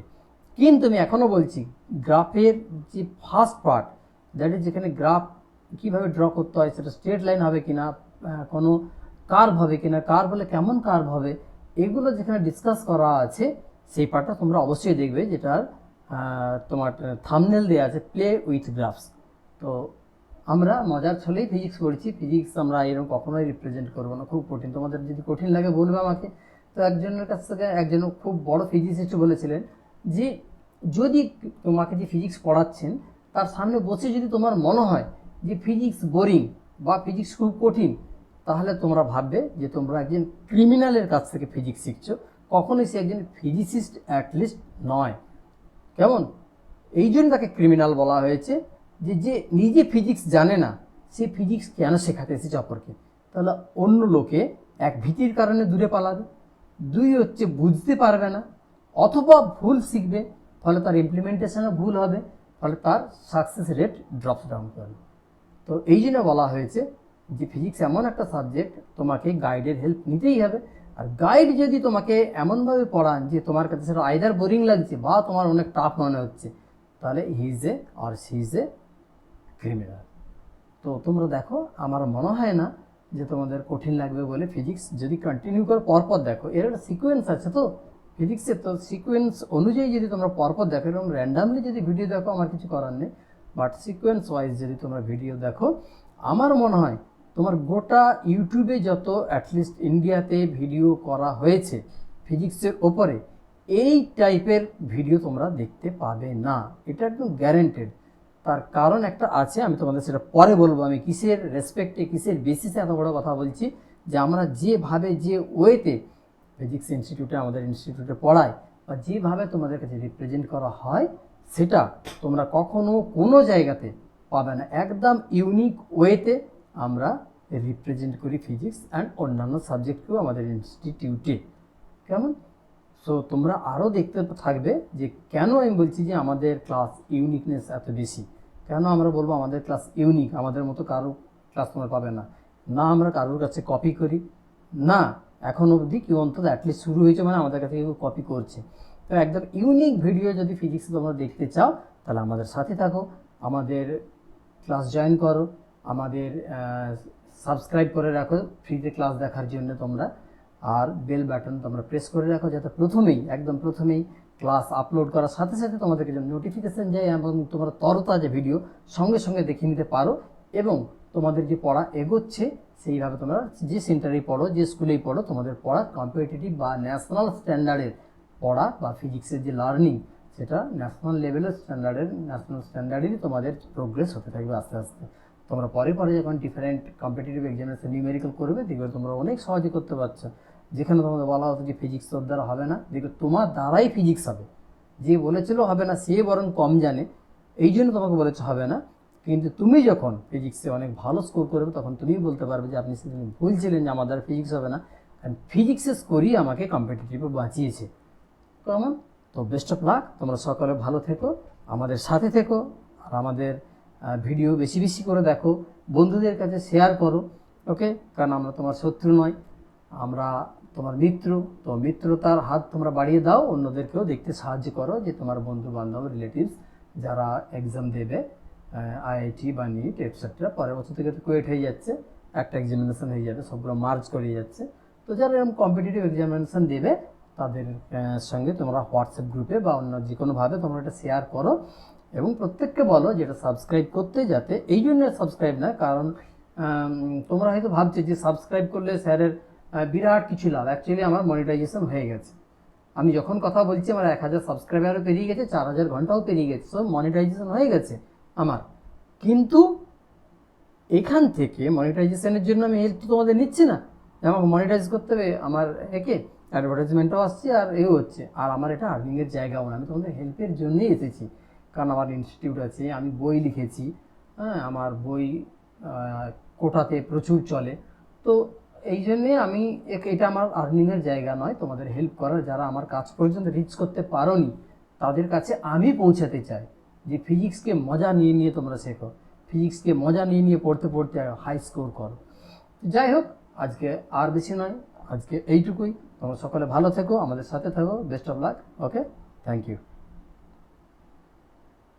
কিন্তু আমি এখনও বলছি, গ্রাফের যে ফার্স্ট পার্ট, দ্যাট ইজ যেখানে গ্রাফ কীভাবে ড্র করতে হয়, সেটা স্ট্রেট লাইন হবে কিনা, কোনো কার্ভ হবে কিনা, কার্ভ হলে কেমন কার্ভ হবে, এগুলো যেখানে ডিসকাস করা আছে সেই পার্টটা তোমরা অবশ্যই দেখবে, যেটার তোমার থাম্বনেল দেওয়া আছে প্লে উইথ গ্রাফস। তো আমরা মজার ছলেই ফিজিক্স পড়ছি, ফিজিক্স আমরা এরকম কখনোই রিপ্রেজেন্ট করবো না, খুব কঠিন। তোমাদের যদি কঠিন লাগে বলবে আমাকে। তো একজনের কাছ থেকে একজন খুব বড় ফিজিসিস্ট বলেছিলেন যে যদি তোমাকে যে ফিজিক্স পড়াচ্ছেন তার সামনে বসে যদি তোমার মনে হয় যে ফিজিক্স বোরিং বা ফিজিক্স খুব কঠিন, তাহলে তোমরা ভাববে যে তোমরা একজন ক্রিমিনালের কাছ থেকে ফিজিক্স শিখছো, কখনোই সে একজন ফিজিসিস্ট অ্যাটলিস্ট নয়। কেমন? এই জন্য তাকে ক্রিমিনাল বলা হয়েছে, যে যে নিজে ফিজিক্স জানে না সে ফিজিক্স কেন শেখাতে এসেছে অপরকে। তাহলে অন্য লোকে এক ভীতির কারণে দূরে পালাবে, দুই হচ্ছে বুঝতে পারবে না, অথবা ভুল শিখবে, ফলে তার ইমপ্লিমেন্টেশনও ভুল হবে, ফলে তার সাকসেস রেট ড্রপস ডাউন করবে। তো এই জন্য বলা হয়েছে যে ফিজিক্স এমন একটা সাবজেক্ট, তোমাকে গাইডের হেল্প নিতেই হবে। আর গাইড যদি তোমাকে এমনভাবে পড়ান যে তোমার কাছে সেটা আইদার বোরিং লাগছে বা তোমার অনেক টাফ মনে হচ্ছে, তাহলে he is a or she is a criminal. তো তোমরা দেখো, আমার মনে হয় না যে তোমাদের কঠিন লাগবে বলে। ফিজিক্স যদি কন্টিনিউ করে পরপর দেখো, এর একটা সিকোয়েন্স আছে তো ফিজিক্সের, তো সিকোয়েন্স অনুযায়ী যদি তোমরা পরপর দেখো, এবং র্যান্ডামলি যদি ভিডিও দেখো আমার কিছু করার নেই, বাট সিকোয়েন্স ওয়াইজ যদি তোমরা ভিডিও দেখো, আমার মনে হয় তোমার গোটা ইউটিউবে যত অ্যাটলিস্ট ইন্ডিয়াতে ভিডিও করা হয়েছে ফিজিক্সের ওপরে, এই টাইপের ভিডিও তোমরা দেখতে পাবে না, এটা একদম গ্যারেন্টেড। তার কারণ একটা আছে, আমি তোমাদের সেটা পরে বলবো। আমি কিসের রেসপেক্টে, কিসের বেসিসে এত বড় কথা বলছি, যে আমরা যেভাবে যে ওয়েতে ফিজিক্স ইনস্টিটিউটে আমাদের ইনস্টিটিউটে পড়ায় বা যেভাবে তোমাদের কাছে রিপ্রেজেন্ট করা হয়, সেটা তোমরা কখনো কোনো জায়গাতে পাবে না। একদম ইউনিক ওয়েতে আমরা রিপ্রেজেন্ট করি ফিজিক্স অ্যান্ড অন্যান্য সাবজেক্টকেও আমাদের ইনস্টিটিউটে। কেমন? সো তোমরা আরও দেখতে থাকবে যে কেন আমি বলছি যে আমাদের ক্লাস ইউনিকনেস এত বেশি। কেন আমরা বলবো আমাদের ক্লাস ইউনিক, আমাদের মতো কারো ক্লাস তোমরা পাবে না। না আমরা কারোর কাছে কপি করি, না এখন অবধি কেউ অন্তত অ্যাটলিস্ট শুরু হয়েছে মানে আমাদের কাছে কেউ কপি করছে। তো একদম ইউনিক ভিডিও যদি ফিজিক্সে তোমরা দেখতে চাও, তাহলে আমাদের সাথে থাকো, আমাদের ক্লাস জয়েন করো, আমাদের সাবস্ক্রাইব করে রাখো ফ্রিতে ক্লাস দেখার জন্য তোমরা, আর বেল বাটন তোমরা প্রেস করে রাখো, যাতে একদম প্রথমেই ক্লাস আপলোড করার সাথে সাথে তোমাদেরকে যেন নোটিফিকেশান যায় এবং তোমরা তরতাজা ভিডিও সঙ্গে সঙ্গে দেখে নিতে পারো, এবং তোমাদের যে পড়া এগোচ্ছে সেইভাবে তোমরা যে সেন্টারেই পড়ো, যে স্কুলেই পড়ো, তোমাদের পড়া কম্পিটিটিভ বা ন্যাশনাল স্ট্যান্ডার্ডের পড়া বা ফিজিক্সের যে লার্নিং, সেটা ন্যাশনাল লেভেলের ন্যাশনাল স্ট্যান্ডার্ডেরই তোমাদের প্রোগ্রেস হতে থাকবে আস্তে আস্তে। তোমরা পরে যখন ডিফারেন্ট কম্পিটিটিভ এক্সামিনেশন নিউমেরিক্যাল করবে, দেখবে তোমরা অনেক সহজে করতে পারছো। যেখানে তোমাদের বলা হতো যে ফিজিক্স তোর দ্বারা হবে না, দেখবে তোমার দ্বারাই ফিজিক্স হবে। যে বলেছিল হবে না সে বরং কম জানে, এই জন্য তোমাকে বলেছে হবে না। কিন্তু তুমি যখন ফিজিক্সে অনেক ভালো স্কোর করবে, তখন তুমি বলতে পারবে যে আপনি সেদিন ভুলছিলেন যে আমার দ্বারা ফিজিক্স হবে না, কারণ ফিজিক্সের স্কোরই আমাকে কম্পিটিটিভে বাঁচিয়েছে। কেমন? তো বেস্ট অফ লাক, তোমরা সকলে ভালো থেকো, আমাদের সাথে থেকো, আর আমাদের ভিডিও বেশি বেশি করে দেখো, বন্ধুদের কাছে শেয়ার করো। ওকে? কারণ আমরা তোমার শত্রু নয়, আমরা তোমার মিত্র। তো মিত্রতার হাত তোমরা বাড়িয়ে দাও, অন্যদেরকেও দেখতে সাহায্য করো, যে তোমার বন্ধু বান্ধব রিলেটিভস যারা এক্সাম দেবে আইআইটি বা নিট এটসেট্রা, পরের বছর থেকে তো কোয়েট হয়ে যাচ্ছে, একটা এক্সামিনেশন হয়ে যাবে, সবগুলো মার্চ করে যাচ্ছে। তো যারা এরকম কম্পিটিটিভ এক্সামিনেশন দেবে তাদের সঙ্গে তোমরা হোয়াটসঅ্যাপ গ্রুপে বা অন্য যে কোনোভাবে তোমরা এটা শেয়ার করো, এবং প্রত্যেককে বলো যেটা সাবস্ক্রাইব করতে, যাতে এই জন্য সাবস্ক্রাইব না, কারণ তোমরা হয়তো ভাবছো যে সাবস্ক্রাইব করলে স্যারের বিরাট কিছু লাভ। অ্যাকচুয়ালি আমার মনিটাইজেশন হয়ে গেছে, আমি যখন কথা বলছি আমার 1000 সাবস্ক্রাইবারও পেরিয়ে গেছে, 4000 ঘন্টাও পেরিয়ে গেছে, সব মনিটাইজেশন হয়ে গেছে আমার। কিন্তু এখান থেকে মনিটাইজেশনের জন্য আমি হেল্প তো তোমাদের নিচ্ছি না, আমাকে মনিটাইজ করতে হবে, আমার একে অ্যাডভার্টাইজমেন্টও আসছে আর এও হচ্ছে, আর আমার এটা আর্নিংয়ের জায়গাও না। আমি তোমাদের হেল্পের জন্যই এসেছি, কারণ আমার ইনস্টিটিউট আছে, আমি বই লিখেছি, হ্যাঁ আমার বই কোটাতে প্রচুর চলে। তো এই জন্যে আমি এটা আমার আর্নিংয়ের জায়গা নয়, তোমাদের হেল্প করার। যারা আমার কাজ পর্যন্ত রিচ করতে পারোনি তাদের কাছে আমি পৌঁছাতে চাই, যে ফিজিক্সকে মজা নিয়ে নিয়ে তোমরা শেখো, ফিজিক্সকে মজা নিয়ে নিয়ে পড়তে পড়তে হাই স্কোর করো। যাই হোক, আজকে আর বেশি নয়, আজকে এইটুকুই। তোমরা সকলে ভালো থেকো, আমাদের সাথে থাকো। Best of luck. Okay, thank you.